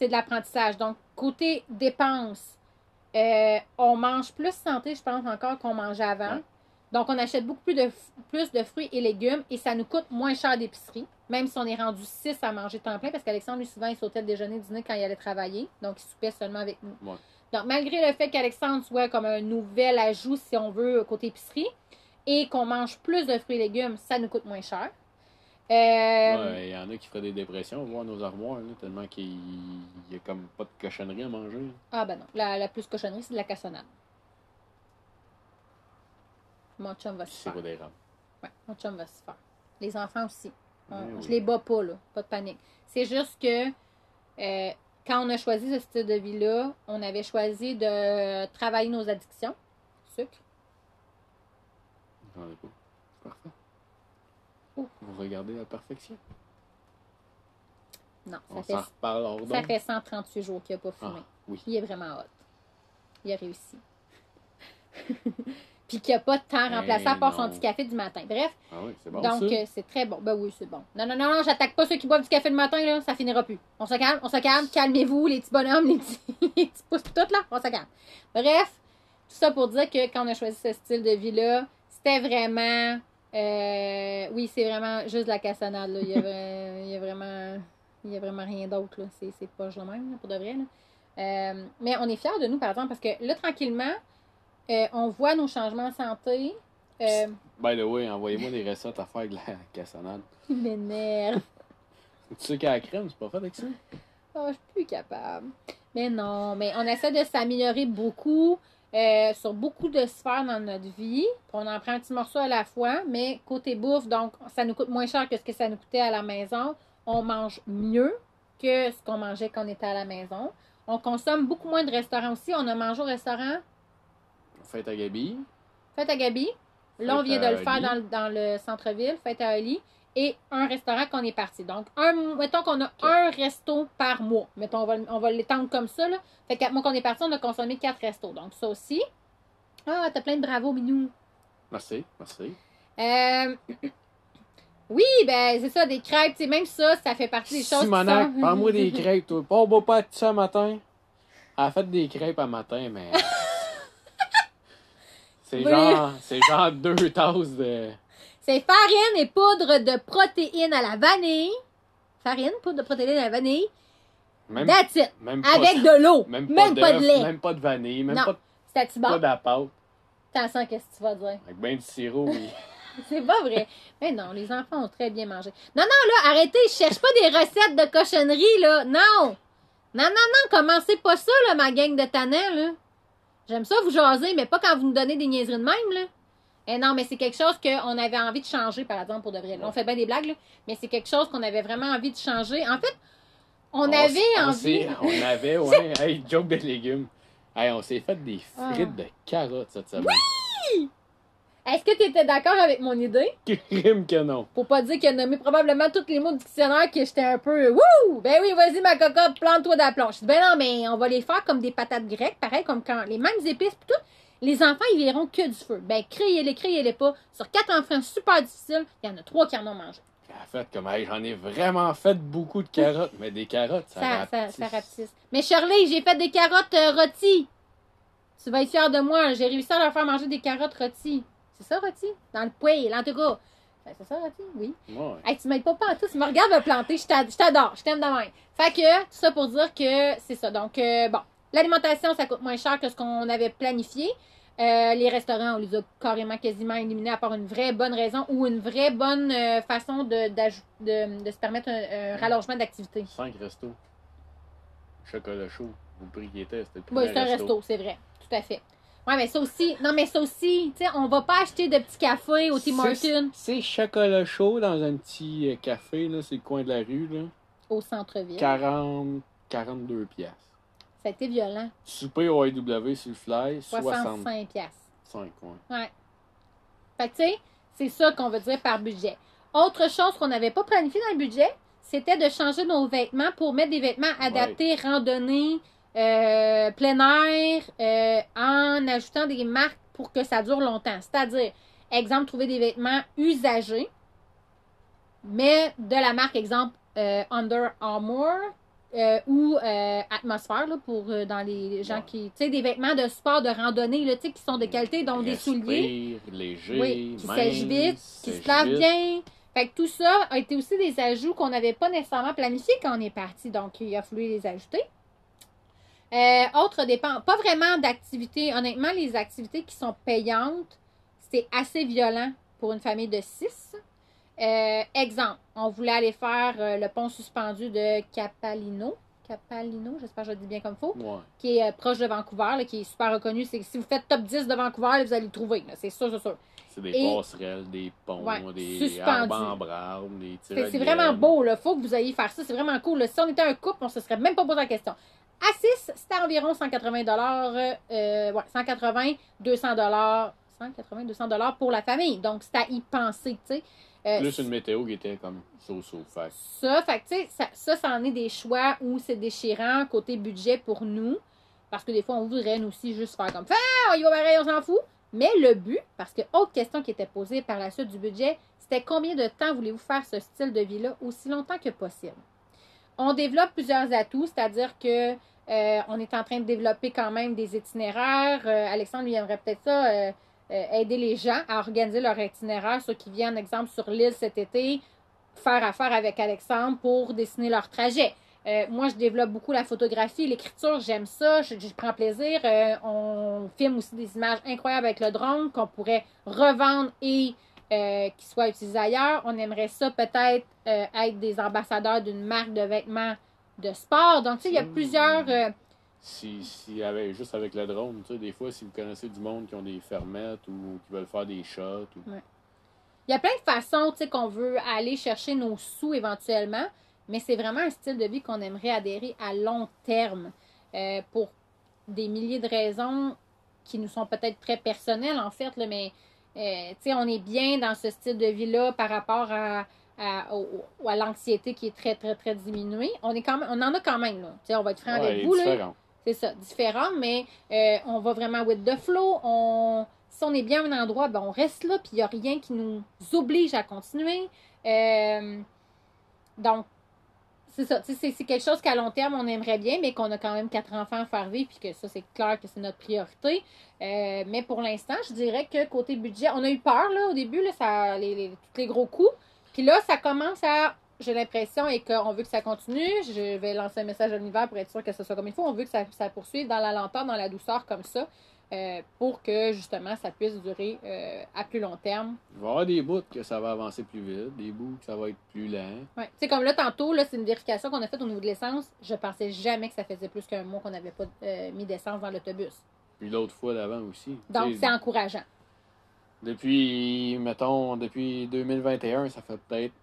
A: de l'apprentissage. Donc, côté dépenses, on mange plus santé, je pense, encore qu'on mangeait avant.
B: Ouais.
A: Donc, on achète beaucoup plus de fruits et légumes et ça nous coûte moins cher d'épicerie, même si on est rendu 6 à manger temps plein, parce qu'Alexandre, lui, souvent, il sautait le déjeuner, dîner quand il allait travailler. Donc, il soupait seulement avec nous.
B: Ouais.
A: Donc, malgré le fait qu'Alexandre soit comme un nouvel ajout, si on veut, côté épicerie, et qu'on mange plus de fruits et légumes, ça nous coûte moins cher.
B: Ouais, il y en a qui feraient des dépressions, voir nos armoires, là, tellement qu'il y a comme pas de cochonnerie à manger.
A: Ah ben non, la plus cochonnerie, c'est de la cassonade. Mon chum va se
B: C'est
A: faire.
B: pas d'érable.
A: Ouais, mon chum va se faire. Les enfants aussi.
B: Oui.
A: Je les bats pas, là. Pas de panique. C'est juste que quand on a choisi ce style de vie-là, on avait choisi de travailler nos addictions. Sucre.
B: J'en ai pas. Parfait.
A: Oh.
B: Vous regardez la perfection.
A: Non,
B: On s'en reparle hors
A: ça
B: d'onde.
A: fait 138 jours qu'il n'a pas fumé.
B: Ah, oui.
A: Il est vraiment hot. Il a réussi. Puis qu'il n'a pas de temps remplacé à part son
B: non.
A: petit café du matin. Bref,
B: Ah oui, c'est bon
A: donc
B: ça.
A: c'est très bon. Ben oui, c'est bon. Non, j'attaque pas ceux qui boivent du café le matin, là. Ça finira plus. On se calme. Calmez-vous, les petits bonhommes, les petits pouces, pis tout, là. On se calme. Bref, tout ça pour dire que quand on a choisi ce style de vie-là, c'était vraiment... oui, c'est vraiment juste de la cassonade, là. Il y a vraiment rien d'autre, là. C'est poche de même, là, pour de vrai, là. Mais on est fiers de nous, par exemple, parce que là, tranquillement, on voit nos changements en santé.
B: By the way, envoyez-moi des recettes à faire avec la cassonade.
A: Il m'énerve.
B: Tu sais qu'à la crème, c'est pas fait avec ça?
A: Oh, je suis plus capable. Mais non, mais on essaie de s'améliorer beaucoup sur beaucoup de sphères dans notre vie. Puis on en prend un petit morceau à la fois, mais côté bouffe, donc ça nous coûte moins cher que ce que ça nous coûtait à la maison. On mange mieux que ce qu'on mangeait quand on était à la maison. On consomme beaucoup moins de restaurants aussi. On a mangé au restaurant
B: Fête à Gabi.
A: Fête à Gabi. Là, on
B: Fête
A: vient de
B: à
A: le faire
B: Ali.
A: dans le centre-ville, Fête à Ali. et un restaurant qu'on est parti. Donc, mettons qu'on a un resto par mois. Mettons, on va l'étendre comme ça, là. Fait que 4 mois qu'on est parti, on a consommé 4 restos. Donc, ça aussi. Ah, t'as plein de bravo, Minou.
B: Merci.
A: Oui, ben, c'est ça, des crêpes. Tu sais, même ça fait partie des choses
B: Simonac,
A: qui sont...
B: parle-moi des crêpes, toi. On va pas être ça matin. Elle a fait des crêpes à matin, mais... c'est genre 2 tasses de...
A: C'est farine et poudre de protéines à la vanille. Farine, poudre de protéines à la vanille. That's it. Avec de l'eau. Même pas de lait.
B: Même pas de vanille. Même
A: non. C'est
B: pas de la pâte.
A: Attention, qu'est-ce que tu vas dire?
B: Avec ben du sirop, oui.
A: C'est pas vrai. Mais non, les enfants ont très bien mangé. Non, là, arrêtez. Je cherche pas des recettes de cochonnerie, là. Non. Non, commencez pas ça, là, ma gang de tannants, là. J'aime ça vous jaser, mais pas quand vous nous donnez des niaiseries de même, là. Non, mais c'est quelque chose qu'on avait envie de changer, par exemple, pour de vrai. Là, on fait bien des blagues, là, mais c'est quelque chose qu'on avait vraiment envie de changer. En fait, on avait envie...
B: ouais. Hey, joke de légumes. Hey, on s'est fait des frites de carottes cette semaine.
A: Oui! Est-ce que tu étais d'accord avec mon idée?
B: Crime que non.
A: Pour pas dire qu'il a nommé probablement tous les mots du dictionnaire que j'étais un peu... Wouh! Ben oui, vas-y, ma cocotte, plante-toi dans la planche. Je dis, ben non, mais on va les faire comme des patates grecques, pareil, comme quand les mêmes épices, pis tout. Les enfants, ils verront que du feu. Ben, créez-les pas. Sur 4 enfants super difficiles, il y en a 3 qui en ont mangé.
B: En fait, comme hey, j'en ai vraiment fait beaucoup de carottes, mais des carottes, ça
A: rapetisse. Mais Shirley, j'ai fait des carottes rôties. Tu vas être fière de moi. J'ai réussi à leur faire manger des carottes rôties. C'est ça, rôti? Dans le poêle, en tout cas. Ben, c'est ça, rôti? Oui.
B: Ouais.
A: Hey, tu m'aides pas en tout. Tu me regardes me planter. Je t'adore. Je t'aime de même. Fait que, tout ça pour dire que c'est ça. Donc, bon. L'alimentation, ça coûte moins cher que ce qu'on avait planifié. Les restaurants, on les a carrément quasiment éliminés à part une vraie bonne raison ou une vraie bonne façon de se permettre un rallongement d'activité.
B: 5 restos. Chocolat chaud. Au prix qui était, c'était le plus.
A: Oui, c'est un resto, c'est vrai. Tout à fait. Ouais, mais ça aussi, tu sais, on va pas acheter de petits cafés au Tim Hortons.
B: C'est chocolat chaud dans un petit café, là, c'est le coin de la rue, là.
A: Au centre-ville.
B: 42 piastres.
A: Ça a été violent.
B: Souper au AW sur le fly,
A: 65 piastres.
B: 5, ouais.
A: Ouais. Fait que, tu sais, c'est ça qu'on veut dire par budget. Autre chose qu'on n'avait pas planifié dans le budget, c'était de changer nos vêtements pour mettre des vêtements adaptés, randonnée, plein air, en ajoutant des marques pour que ça dure longtemps. C'est-à-dire, exemple, trouver des vêtements usagés, mais de la marque, exemple, Under Armour, ou Atmosphère, là, pour dans les gens qui... Tu sais, des vêtements de sport, de randonnée, là, tu sais, qui sont de qualité, donc des souliers.
B: Légers,
A: qui sèchent vite, qui se lavent bien. Fait que tout ça a été aussi des ajouts qu'on n'avait pas nécessairement planifiés quand on est parti, donc il a fallu les ajouter. Autre dépense, pas vraiment d'activités. Honnêtement, les activités qui sont payantes, c'est assez violent pour une famille de 6. Exemple, on voulait aller faire le pont suspendu de Capalino, j'espère que je le dis bien comme il faut, qui est proche de Vancouver, là, qui est super reconnu. C'est, si vous faites top 10 de Vancouver, là, vous allez le trouver. Là, c'est sûr.
B: C'est des passerelles, des ponts, des arbres en bras, des tirades.
A: C'est vraiment beau. Il faut que vous ayez faire ça. C'est vraiment cool. Là. Si on était un couple, on ne se serait même pas posé la question. À 6, c'était environ 180 180, 200 180, 200 pour la famille. Donc, c'est à y penser, tu sais.
B: Plus une météo qui était comme so-so.
A: Ça, fait que tu sais, ça en est des choix où c'est déchirant côté budget pour nous. Parce que des fois, on voudrait nous aussi juste faire comme on y va pareil, on s'en fout. Mais le but, parce que autre question qui était posée par la suite du budget, c'était combien de temps voulez-vous faire ce style de vie-là aussi longtemps que possible? On développe plusieurs atouts, c'est-à-dire que on est en train de développer quand même des itinéraires. Alexandre, lui, aimerait peut-être ça. Aider les gens à organiser leur itinéraire, ceux qui viennent, exemple, sur l'île cet été, faire affaire avec Alexandre pour dessiner leur trajet. Moi, je développe beaucoup la photographie, l'écriture, j'aime ça, je prends plaisir. On filme aussi des images incroyables avec le drone qu'on pourrait revendre et qui soient utilisés ailleurs. On aimerait ça peut-être être des ambassadeurs d'une marque de vêtements de sport. Donc, tu sais, il y a plusieurs...
B: juste avec le drone, tu sais, des fois, si vous connaissez du monde qui ont des fermettes ou qui veulent faire des shots.
A: Ouais. Il y a plein de façons, tu sais, qu'on veut aller chercher nos sous éventuellement, mais c'est vraiment un style de vie qu'on aimerait adhérer à long terme pour des milliers de raisons qui nous sont peut-être très personnelles, en fait, là, mais tu sais, on est bien dans ce style de vie-là par rapport à à l'anxiété qui est très, très, très diminuée. On en a quand même, là. Tu sais, on va être franc
B: Ouais,
A: avec vous, là.
B: différent.
A: C'est ça, différent, mais on va vraiment with the flow. Si on est bien à un endroit, ben on reste là, puis il n'y a rien qui nous oblige à continuer. Donc, c'est ça. C'est quelque chose qu'à long terme, on aimerait bien, mais qu'on a quand même 4 enfants à faire vivre, puis que ça, c'est clair que c'est notre priorité. Mais pour l'instant, je dirais que côté budget, on a eu peur là, au début, là, tous les gros coups. Puis là, ça commence à. J'ai l'impression et qu'on veut que ça continue. Je vais lancer un message à l'univers pour être sûr que ce soit comme il faut. On veut que ça poursuive dans la lenteur, dans la douceur, comme ça, pour que justement ça puisse durer à plus long terme.
B: Il va y avoir des bouts que ça va avancer plus vite, des bouts que ça va être plus lent.
A: Ouais. Tu sais, comme là, tantôt, là, c'est une vérification qu'on a faite au niveau de l'essence. Je pensais jamais que ça faisait plus qu'un mois qu'on n'avait pas mis d'essence dans l'autobus.
B: Puis l'autre fois d'avant aussi.
A: Donc, c'est encourageant.
B: Depuis 2021, ça fait peut-être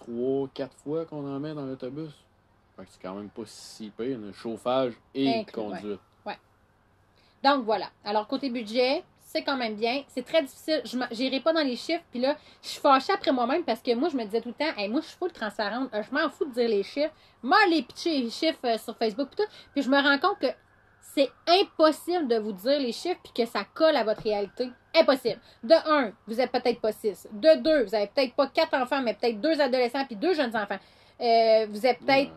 B: 3-4 fois qu'on en met dans l'autobus. Fait que c'est quand même pas si pire, le chauffage et conduite.
A: Ouais. Donc, voilà. Alors, côté budget, c'est quand même bien. C'est très difficile. Je n'irai pas dans les chiffres. Puis là, je suis fâchée après moi-même parce que moi, je me disais tout le temps, hey, moi, je suis full transparente. Je m'en fous de dire les chiffres. Moi, les pitcher les chiffres sur Facebook. Puis je me rends compte que c'est impossible de vous dire les chiffres puis que ça colle à votre réalité. Impossible. De 1, vous n'êtes peut-être pas 6. De 2, vous n'avez peut-être pas 4 enfants, mais peut-être 2 adolescents puis 2 jeunes enfants. Vous êtes peut-être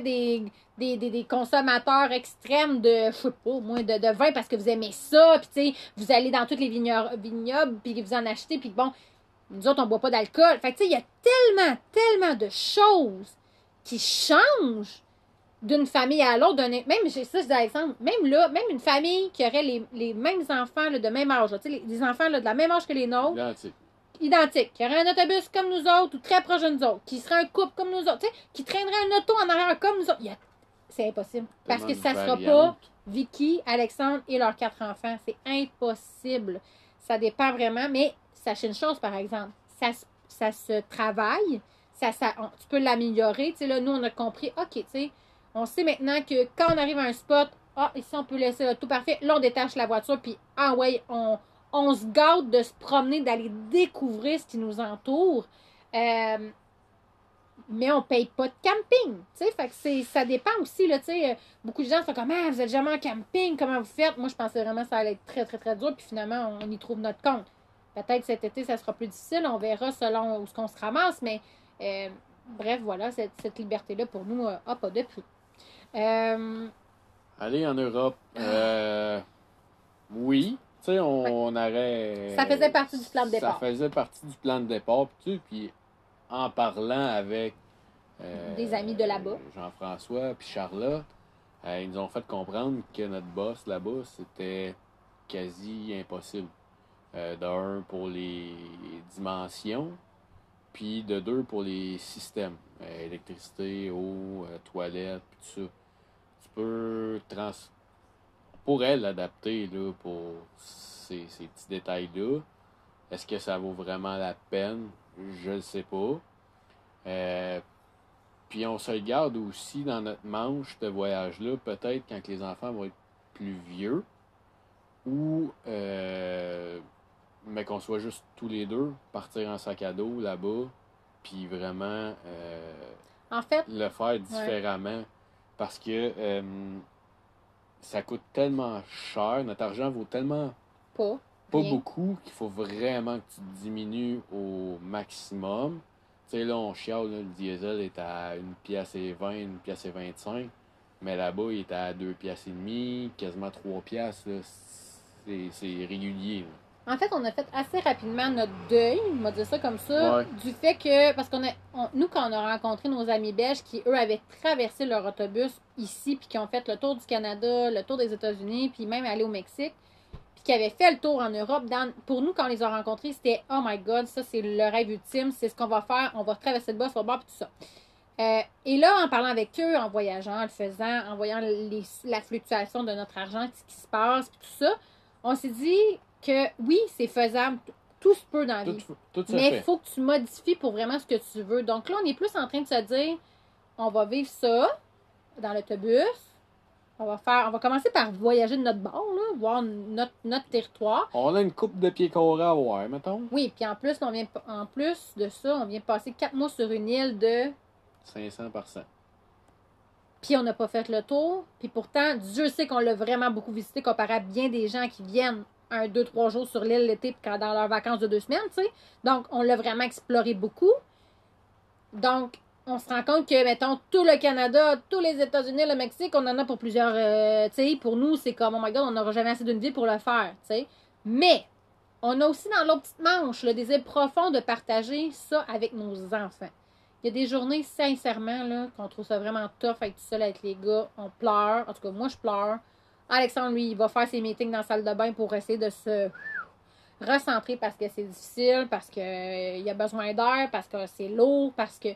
A: des consommateurs extrêmes de, je sais pas, moins de vin parce que vous aimez ça, puis tu sais, vous allez dans tous les vignobles, puis vous en achetez, puis bon, nous autres, on boit pas d'alcool. Fait que tu sais, il y a tellement, tellement de choses qui changent d'une famille à l'autre. Même, ça, je dis Alexandre, même là, même une famille qui aurait les mêmes enfants là, de même âge, tu sais, des enfants là, de la même âge que les nôtres. Identique, qui aurait un autobus comme nous autres ou très proche de nous autres, qui serait un couple comme nous autres, tu sais, qui traînerait un auto en arrière comme nous autres. C'est impossible. Parce que ça ne sera pas Vicky, Alexandre et leurs 4 enfants. C'est impossible. Ça dépend vraiment. Mais sachez une chose, par exemple, ça se travaille. Tu peux l'améliorer. Tu sais, là, nous, on a compris, OK, tu sais, on sait maintenant que quand on arrive à un spot, ici, on peut laisser l'auto parfait. Là, on détache la voiture, puis ouais, on se gâte de se promener, d'aller découvrir ce qui nous entoure. Mais on ne paye pas de camping. Fait que ça dépend aussi. Là, beaucoup de gens sont comme vous êtes jamais en camping, comment vous faites? Moi, je pensais vraiment que ça allait être très, très, très dur. Puis finalement, on y trouve notre compte. Peut-être cet été, ça sera plus difficile. On verra selon où on se ramasse. Mais bref, voilà, cette liberté-là, pour nous, n'a pas de prix.
B: Aller en Europe, oui. Tu sais, on aurait...
A: Ça faisait partie du plan de départ.
B: Ça faisait partie du plan de départ. Puis en parlant avec...
A: des amis de là-bas.
B: Jean-François puis Charlotte, ils nous ont fait comprendre que notre boss là-bas, c'était quasi impossible. De 1 pour les dimensions, puis de 2 pour les systèmes. Électricité, eau, toilettes, puis tout ça. Tu peux pourrait l'adapter là, pour ces petits détails-là. Est-ce que ça vaut vraiment la peine? Je ne sais pas. Puis on se regarde aussi dans notre manche de voyage-là, peut-être quand les enfants vont être plus vieux, ou mais qu'on soit juste tous les deux, partir en sac à dos là-bas, puis vraiment
A: en fait,
B: le faire différemment. Parce que ça coûte tellement cher, notre argent vaut tellement
A: pas
B: beaucoup qu'il faut vraiment que tu diminues au maximum. Tu sais, là, on chiale, là, le diesel est à 1,20 $, 1,25 $, mais là-bas, il est à 2,5 $, quasiment 3 $. Là. C'est régulier. Là.
A: En fait, on a fait assez rapidement notre deuil, on va dire ça comme ça, du fait que, parce nous, quand on a rencontré nos amis belges qui, eux, avaient traversé leur autobus ici, puis qui ont fait le tour du Canada, le tour des États-Unis, puis même aller au Mexique, puis qui avaient fait le tour en Europe, pour nous, quand on les a rencontrés, c'était « Oh my God, ça, c'est le rêve ultime, c'est ce qu'on va faire, on va traverser le bas sur le bord, puis tout ça. » Et là, en parlant avec eux, en voyageant, en le faisant, en voyant la fluctuation de notre argent, ce qui se passe, puis tout ça, on s'est dit que oui, c'est faisable, tout se peut dans la vie. Mais il faut que tu modifies pour vraiment ce que tu veux. Donc là, on est plus en train de se dire, on va vivre ça dans l'autobus, On va commencer par voyager de notre bord, là, voir notre territoire.
B: On a une coupe de pieds carrés à voir, mettons.
A: Oui, puis en plus de ça, on vient passer 4 mois sur une île de
B: 500 par 100.
A: Puis on n'a pas fait le tour. Puis pourtant, Dieu sait qu'on l'a vraiment beaucoup visité comparé à bien des gens qui viennent 1, 2, 3 jours sur l'île l'été puis dans leurs vacances de 2 semaines, tu sais. Donc, on l'a vraiment exploré beaucoup. Donc, on se rend compte que, mettons, tout le Canada, tous les États-Unis, le Mexique, on en a pour plusieurs... tu sais, pour nous, c'est comme, oh my God, on n'aura jamais assez d'une vie pour le faire, tu sais. Mais, on a aussi dans l'autre petite manche le désir profond de partager ça avec nos enfants. Il y a des journées, sincèrement, là, qu'on trouve ça vraiment tough être tout seul avec les gars. On pleure. En tout cas, moi, je pleure. Alexandre, lui, il va faire ses meetings dans la salle de bain pour essayer de se recentrer parce que c'est difficile, parce qu'il y a besoin d'air, parce que c'est lourd, parce que...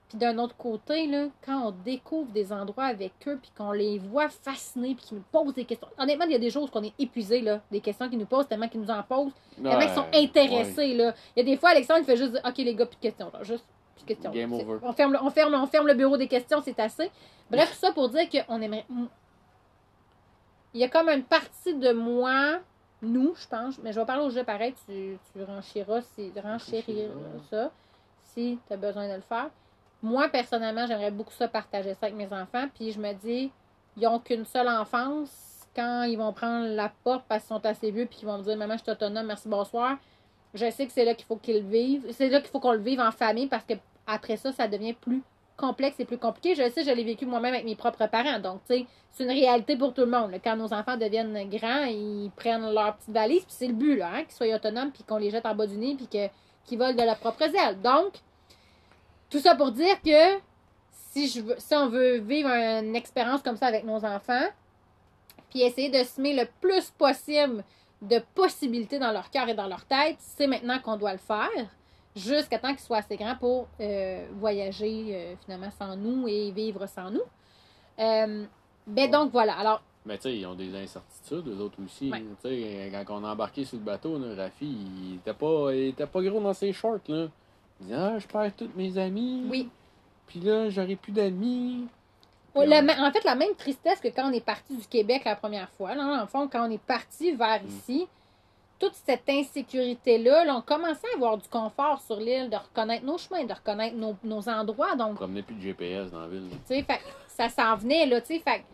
A: Puis d'un autre côté, là, quand on découvre des endroits avec eux, puis qu'on les voit fascinés, puis qu'ils nous posent des questions. Honnêtement, il y a des jours où on est épuisé, là, des questions qu'ils nous posent, tellement qu'ils nous en posent, tellement qu'ils sont intéressés, là. Il y a des fois, Alexandre, il fait juste dire, OK, les gars, plus de questions, là, juste plus de questions.
B: Game over.
A: On ferme le bureau des questions, c'est assez. Bref, tout ça pour dire qu'on aimerait... Il y a comme une partie de moi, nous, je pense, mais je vais parler au jeu pareil, tu renchériras ça, si tu as besoin de le faire. Moi, personnellement, j'aimerais beaucoup ça partager ça avec mes enfants. Puis je me dis, ils n'ont qu'une seule enfance. Quand ils vont prendre la porte parce qu'ils sont assez vieux puis qu'ils vont me dire, maman, je suis autonome, merci, bonsoir. Je sais que c'est là qu'il faut qu'ils le vivent. C'est là qu'il faut qu'on le vive en famille parce que après ça, ça devient plus complexe et plus compliqué. Je sais, je l'ai vécu moi-même avec mes propres parents. Donc, tu sais, c'est une réalité pour tout le monde. Là. Quand nos enfants deviennent grands, ils prennent leur petite valise. Puis c'est le but, là, hein, qu'ils soient autonomes puis qu'on les jette en bas du nez puis qu'ils volent de leurs propres ailes. Donc, tout ça pour dire que si on veut vivre une expérience comme ça avec nos enfants, puis essayer de semer le plus possible de possibilités dans leur cœur et dans leur tête, c'est maintenant qu'on doit le faire, jusqu'à temps qu'ils soient assez grands pour voyager finalement sans nous et vivre sans nous. Ben donc voilà. Alors,
B: mais tu sais, ils ont des incertitudes, eux autres aussi.
A: Ouais.
B: Tu sais, quand on a embarqué sur le bateau, là, Rafi, il était pas gros dans ses shorts, là. Il disait, je perds tous mes amis.
A: Oui.
B: Puis là, j'aurai plus d'amis.
A: En fait, la même tristesse que quand on est parti du Québec la première fois. Là, dans le fond, quand on est parti vers ici, toute cette insécurité-là, là, on commençait à avoir du confort sur l'île, de reconnaître nos chemins, de reconnaître nos endroits. Donc,
B: on promenait plus de GPS dans la ville.
A: Tu sais, ça s'en venait, là, tu sais. Fait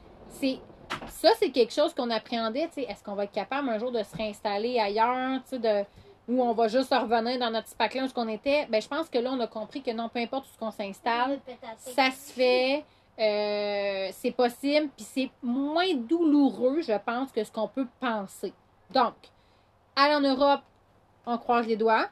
A: ça, c'est quelque chose qu'on appréhendait, tu sais. Est-ce qu'on va être capable un jour de se réinstaller ailleurs, tu sais, où on va juste revenir dans notre petit patelin où on était? Ben, je pense que là, on a compris que non, peu importe où on s'installe, ça se fait, c'est possible, puis c'est moins douloureux, je pense, que ce qu'on peut penser. Donc, aller en Europe, on croise les doigts.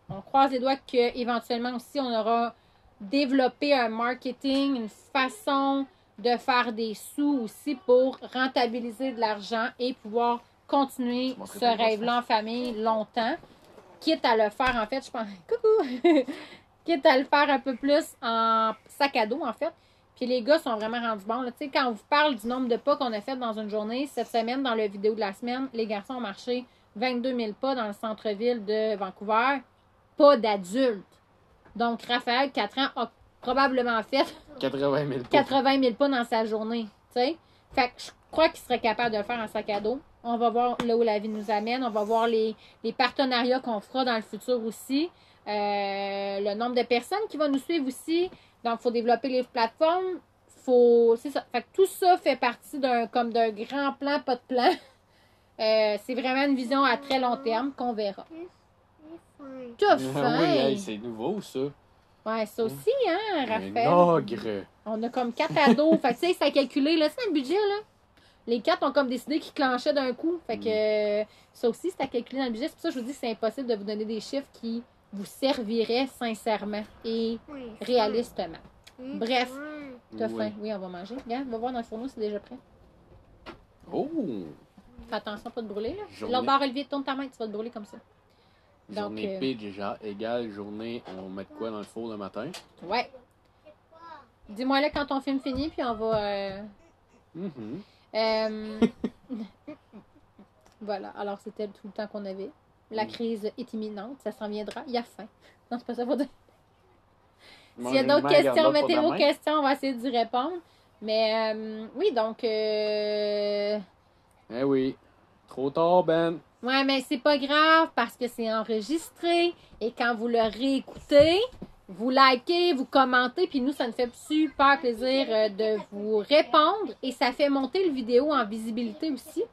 A: On croise les doigts qu'éventuellement aussi, on aura développé un marketing, une façon de faire des sous aussi pour rentabiliser de l'argent et pouvoir continuer ce rêve-là en famille longtemps. Quitte à le faire, en fait, je pense... Coucou! Quitte à le faire un peu plus en sac à dos, en fait. Puis les gars sont vraiment rendus bons. Tu sais, quand on vous parle du nombre de pas qu'on a fait dans une journée, cette semaine, dans la vidéo de la semaine, les garçons ont marché 22 000 pas dans le centre-ville de Vancouver. Pas d'adultes. Donc, Raphaël, 4 ans, a probablement fait
B: 80 000 pas.
A: 80 000 pas dans sa journée. T'sais? Fait que je crois qu'il serait capable de le faire en sac à dos. On va voir là où la vie nous amène. On va voir les partenariats qu'on fera dans le futur aussi. Le nombre de personnes qui vont nous suivre aussi. Donc, il faut développer les plateformes. C'est ça. Fait que tout ça fait partie d'un grand plan, pas de plan. C'est vraiment une vision à très long terme qu'on verra. T'as faim?
B: Oui, hey, c'est nouveau, ça.
A: Ouais, ça aussi, hein, Raphaël?
B: Ogre.
A: On a comme 4 ados. Fait que, tu sais, ça a calculé, là, c'est un budget, là. Les 4 ont comme décidé qu'ils clenchaient d'un coup. Fait que ça aussi, c'est à calculer dans le budget. C'est pour ça que je vous dis que c'est impossible de vous donner des chiffres qui vous serviraient sincèrement et réalistement. Bref, t'as faim? Oui, on va manger. Regarde, va voir dans le fourneau, c'est déjà prêt.
B: Oh!
A: Fais attention, pas te brûler, là.
B: Journée.
A: L'autre barre élevée, tourne ta main, tu vas te brûler comme ça.
B: Journée
A: Donc,
B: pige égale journée, on met de quoi dans le four le matin?
A: Ouais. Dis-moi là quand ton film finit, puis on va... Voilà, alors c'était tout le temps qu'on avait. La crise est imminente, ça s'en viendra. Il y a faim. Non, c'est pas ça pour dire. S'il y a d'autres questions, mettez vos questions, on va essayer d'y répondre. Mais oui, donc...
B: Eh oui. Trop tard, Ben.
A: Ouais, mais c'est pas grave parce que c'est enregistré et quand vous le réécoutez, vous likez, vous commentez, puis nous, ça nous fait super plaisir de vous répondre et ça fait monter le vidéo en visibilité aussi.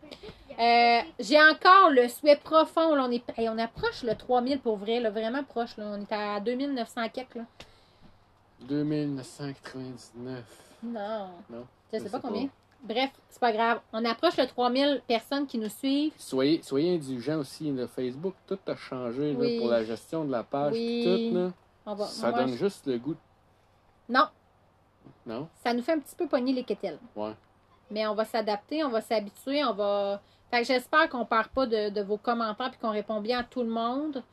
A: J'ai encore le souhait profond. Là, on approche le 3000 pour vrai, là, vraiment proche. Là. On est à 2900 quelques. Là.
B: 2999.
A: Non.
B: Non.
A: Je sais pas combien. Bref, c'est pas grave. On approche le 3000 personnes qui nous suivent.
B: Soyez indulgents aussi. Là. Facebook, tout a changé
A: Oui.
B: là, pour la gestion de la page.
A: Oui.
B: Tout, là. Ça donne juste le goût.
A: Non.
B: Non?
A: Ça nous fait un petit peu pogner les quételles.
B: Ouais.
A: Mais on va s'adapter, on va s'habituer, on va... Fait que j'espère qu'on perd pas de vos commentaires puis qu'on répond bien à tout le monde.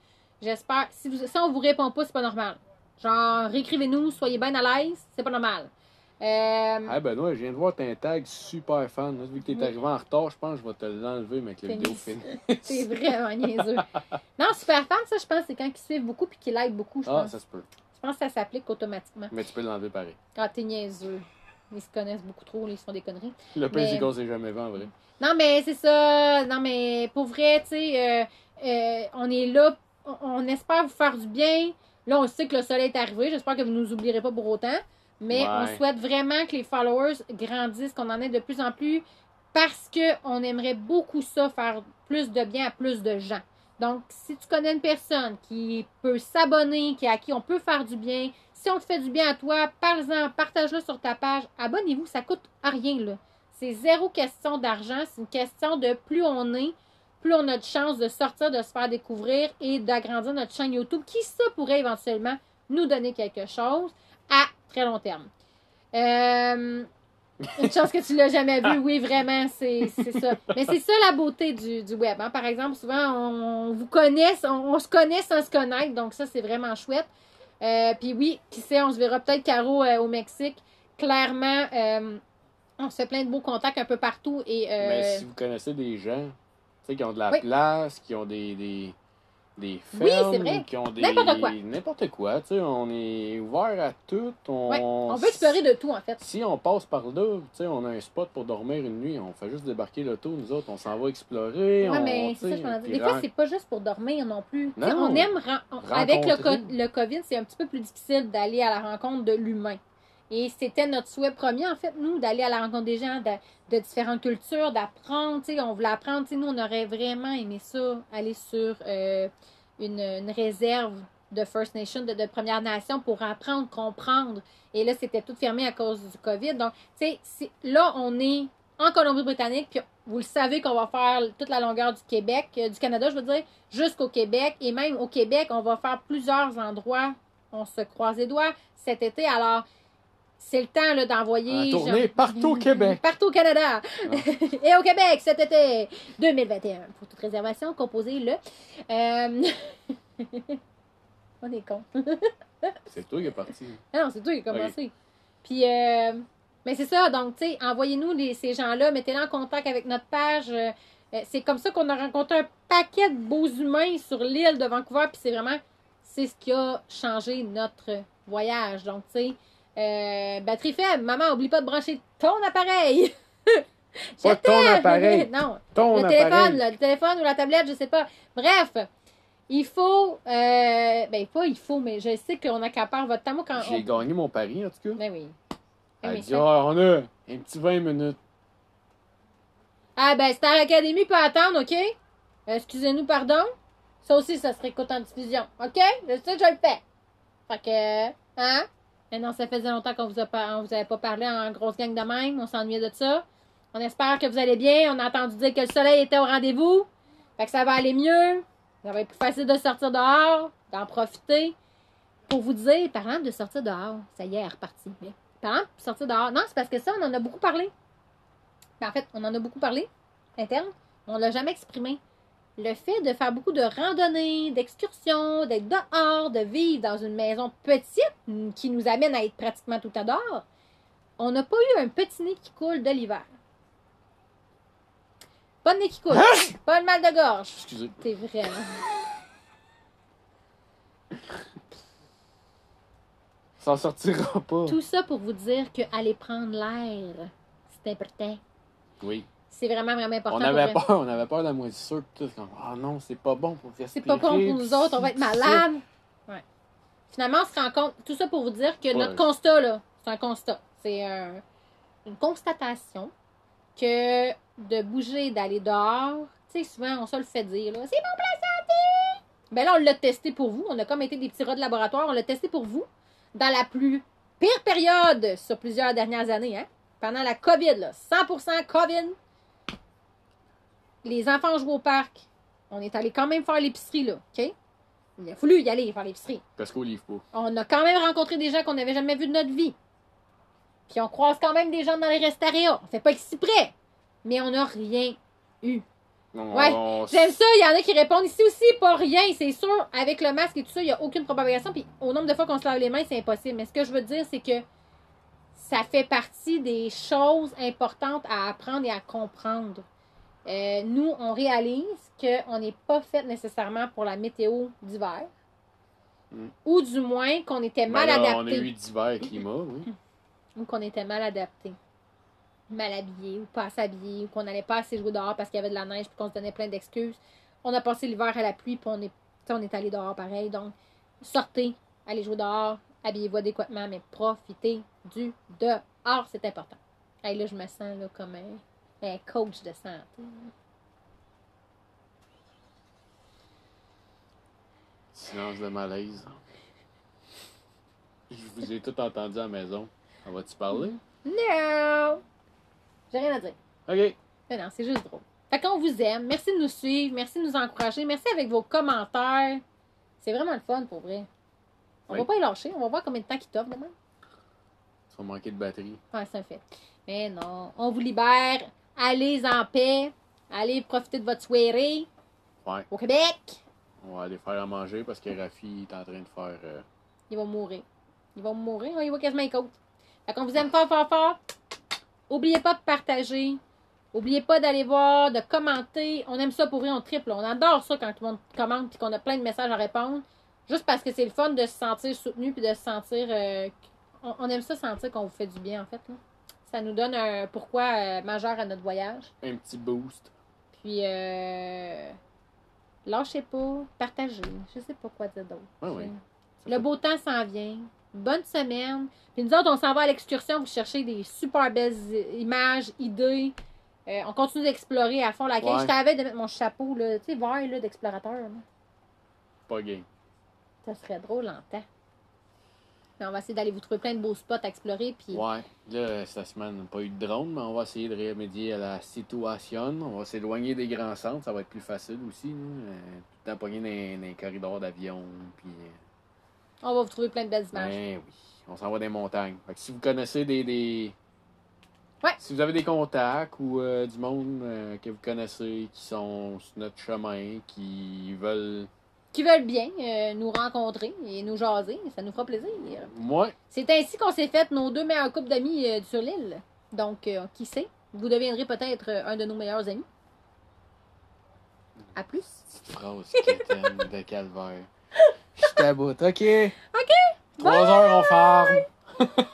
A: J'espère... Si on vous répond pas, c'est pas normal. Genre, réécrivez-nous, soyez bien à l'aise, c'est pas normal.
B: Ah Benoît, je viens de voir un tag super fan. Là. Vu que t'es arrivé en retard, je pense que je vais te l'enlever, mais que la vidéo finisse.
A: C'est vraiment niaiseux. Non, super fan, ça, je pense, c'est quand ils suivent beaucoup puis qu'ils like beaucoup, je pense.
B: Ça se peut.
A: Je pense que ça s'applique automatiquement.
B: Mais tu peux l'enlever pareil.
A: Ah, t'es niaiseux. Ils se connaissent beaucoup trop, ils se font des conneries.
B: Le pire, c'est qu'on s'est jamais vu en vrai.
A: Non, mais c'est ça. Non, mais pour vrai, tu sais, on est là. On espère vous faire du bien. Là, on sait que le soleil est arrivé. J'espère que vous ne nous oublierez pas pour autant. Mais on souhaite vraiment que les followers grandissent, qu'on en ait de plus en plus parce qu'on aimerait beaucoup ça, faire plus de bien à plus de gens. Donc, si tu connais une personne qui peut s'abonner, à qui on peut faire du bien, si on te fait du bien à toi, parle-en, partage-le sur ta page. Abonnez-vous, ça coûte rien, là. C'est zéro question d'argent, c'est une question de plus on est, plus on a de chances de sortir, de se faire découvrir et d'agrandir notre chaîne YouTube, qui ça pourrait éventuellement nous donner quelque chose à très long terme. Une chance que tu l'as jamais vu, oui, vraiment, c'est ça. Mais c'est ça la beauté du web. Hein? Par exemple, souvent, on vous connaît, on se connaît sans se connaître, donc ça, c'est vraiment chouette. Puis oui, qui sait, on se verra peut-être, Caro, au Mexique. Clairement, on se fait plein de beaux contacts un peu partout.
B: Mais si vous connaissez des gens qui ont de la place, qui ont des fermes, qui ont des... N'importe quoi. On est ouvert à tout.
A: On veut explorer de tout, en fait.
B: Si on passe par là, on a un spot pour dormir une nuit, on fait juste débarquer l'auto, nous autres, on s'en va explorer.
A: Oui, mais c'est ça, je pense. Des fois, c'est pas juste pour dormir non plus. Non, on aime... Avec le COVID, c'est un petit peu plus difficile d'aller à la rencontre de l'humain. Et c'était notre souhait premier, en fait, nous, d'aller à la rencontre des gens de différentes cultures, d'apprendre, on voulait apprendre, nous, on aurait vraiment aimé ça, aller sur une réserve de First Nation, de Première Nation pour apprendre, comprendre. Et là, c'était tout fermé à cause du COVID. Donc, là, on est en Colombie-Britannique, puis vous le savez qu'on va faire toute la longueur du Québec, du Canada, je veux dire, jusqu'au Québec. Et même au Québec, on va faire plusieurs endroits. On se croise les doigts cet été. Alors, c'est le temps là, d'envoyer...
B: tourner partout au Québec.
A: Partout au Canada. Et au Québec cet été 2021. Pour toute réservation, composez-le. On est con.
B: C'est toi qui est parti.
A: Non, c'est toi qui a commencé. Okay. Puis, mais c'est ça. Donc, tu sais, envoyez-nous ces gens-là. Mettez-les en contact avec notre page. C'est comme ça qu'on a rencontré un paquet de beaux humains sur l'île de Vancouver. Puis c'est ce qui a changé notre voyage. Donc, tu sais... batterie faible, maman, oublie pas de brancher ton appareil.
B: Pas ton appareil.
A: Non,
B: ton
A: téléphone, le téléphone ou la tablette, je sais pas. Bref, il faut, il faut, mais je sais qu'on a qu'à perdre votre temps. Quand
B: j'ai gagné mon pari, en tout cas.
A: Ben oui.
B: Elle dit, on a un petit 20 minutes.
A: Ah, ben, Star Academy peut attendre, OK? Excusez-nous, pardon. Ça aussi, ça serait coûte en diffusion, OK? Je sais que je le fais. Fait que, hein? Mais non, ça faisait longtemps qu'on vous avait pas parlé en grosse gang de même. On s'ennuyait de ça. On espère que vous allez bien. On a entendu dire que le soleil était au rendez-vous. Fait que ça va aller mieux. Ça va être plus facile de sortir dehors, d'en profiter. Pour vous dire, parlant de sortir dehors, ça y est, elle est repartie. Mais, parlant de sortir dehors, non, c'est parce que ça, on en a beaucoup parlé. Mais en fait, on en a beaucoup parlé, interne. On l'a jamais exprimé. Le fait de faire beaucoup de randonnées, d'excursions, d'être dehors, de vivre dans une maison petite qui nous amène à être pratiquement tout le temps dehors, on n'a pas eu un petit nez qui coule de l'hiver. Pas de nez qui coule. Pas de mal de gorge.
B: Excusez.
A: C'est vraiment...
B: s'en sortira pas.
A: Tout ça pour vous dire que aller prendre l'air, c'est important.
B: Oui.
A: C'est vraiment, vraiment important.
B: On avait peur de la moisissure. Tout. Ah non, c'est pas bon pour respirer.
A: C'est pas bon pour nous autres, on va être malades. Ouais. Finalement, on se rend compte, tout ça pour vous dire que notre constat, là, c'est un constat. C'est une constatation que de bouger, d'aller dehors, tu sais, souvent, on se le fait dire, là, c'est bon pour la santé! Ben là, on l'a testé pour vous. On a comme été des petits rats de laboratoire. On l'a testé pour vous dans la plus pire période sur plusieurs dernières années, hein? Pendant la COVID, là, 100% COVID. Les enfants jouent au parc. On est allé quand même faire l'épicerie, là, OK? Il a fallu y aller faire l'épicerie.
B: Parce qu'on livre pas.
A: On a quand même rencontré des gens qu'on n'avait jamais vus de notre vie. Puis on croise quand même des gens dans les restaurants. On fait pas exprès. Mais on n'a rien eu.
B: Non,
A: Ouais, j'aime ça. Il y en a qui répondent ici aussi, pas rien. C'est sûr, avec le masque et tout ça, il n'y a aucune propagation. Puis au nombre de fois qu'on se lave les mains, c'est impossible. Mais ce que je veux dire, c'est que ça fait partie des choses importantes à apprendre et à comprendre. Nous, on réalise qu'on n'est pas fait nécessairement pour la météo d'hiver. Ou du moins qu'on était mal adapté.
B: On a eu d'hiver et climat, oui.
A: Ou qu'on était mal adapté. Mal habillé ou pas assez habillé, ou qu'on n'allait pas assez jouer dehors parce qu'il y avait de la neige puis qu'on se donnait plein d'excuses. On a passé l'hiver à la pluie puis on est allé dehors pareil. Donc, sortez, allez jouer dehors, habillez-vous adéquatement, mais profitez du dehors, c'est important. Hey, là, je me sens là, comme un coach de santé.
B: Silence de malaise. Je vous ai tout entendu à la maison. On va-tu parler?
A: Non! J'ai rien à dire.
B: OK.
A: Mais non, c'est juste drôle. Fait qu'on vous aime. Merci de nous suivre. Merci de nous encourager. Merci avec vos commentaires. C'est vraiment le fun, pour vrai. On va pas y lâcher. On va voir combien de temps qu'il t'offre demain.
B: Ça va manquer de batterie.
A: Ouais, c'est un fait. Mais non. On vous libère. Allez en paix. Allez profiter de votre soirée.
B: Ouais.
A: Au Québec.
B: On va aller faire à manger parce que Rafi est en train de faire...
A: Il va mourir. Il va mourir. Il va quasiment les côtes. Fait qu'on vous aime fort, fort, fort. Oubliez pas de partager. Oubliez pas d'aller voir, de commenter. On aime ça pour vrai, on triple. On adore ça quand tout le monde commente et qu'on a plein de messages à répondre. Juste parce que c'est le fun de se sentir soutenu puis de se sentir... on aime ça sentir qu'on vous fait du bien, en fait. Là. Ça nous donne un pourquoi majeur à notre voyage.
B: Un petit boost.
A: Puis, lâchez pas, partagez. Je sais pas quoi dire d'autre.
B: Oui.
A: Le beau temps s'en vient. Bonne semaine. Puis nous autres, on s'en va à l'excursion. Vous cherchez des super belles images, idées. On continue d'explorer à fond la quai. Je t'avais de mettre mon chapeau, là, tu sais, vert là, d'explorateur. Là.
B: Pas gay.
A: Ça serait drôle en temps. Mais on va essayer d'aller vous trouver plein de beaux spots à explorer. Puis...
B: Ouais. Là, cette semaine, on n'a pas eu de drone, mais on va essayer de remédier à la situation. On va s'éloigner des grands centres. Ça va être plus facile aussi. Tout le temps pogner dans les corridors d'avion. Puis...
A: on va vous trouver plein de belles images.
B: Ben oui. On s'en va des montagnes. Fait que si vous connaissez des...
A: Ouais.
B: Si vous avez des contacts ou du monde que vous connaissez qui sont sur notre chemin, qui veulent
A: bien nous rencontrer et nous jaser, ça nous fera plaisir.
B: Ouais.
A: C'est ainsi qu'on s'est fait nos 2 meilleurs couples d'amis sur l'île. Donc, qui sait, vous deviendrez peut-être un de nos meilleurs amis. À plus.
B: Petite phrase quétaine de calvaire. Je t'aboute. OK. 3
A: Bye!
B: heures, on ferme.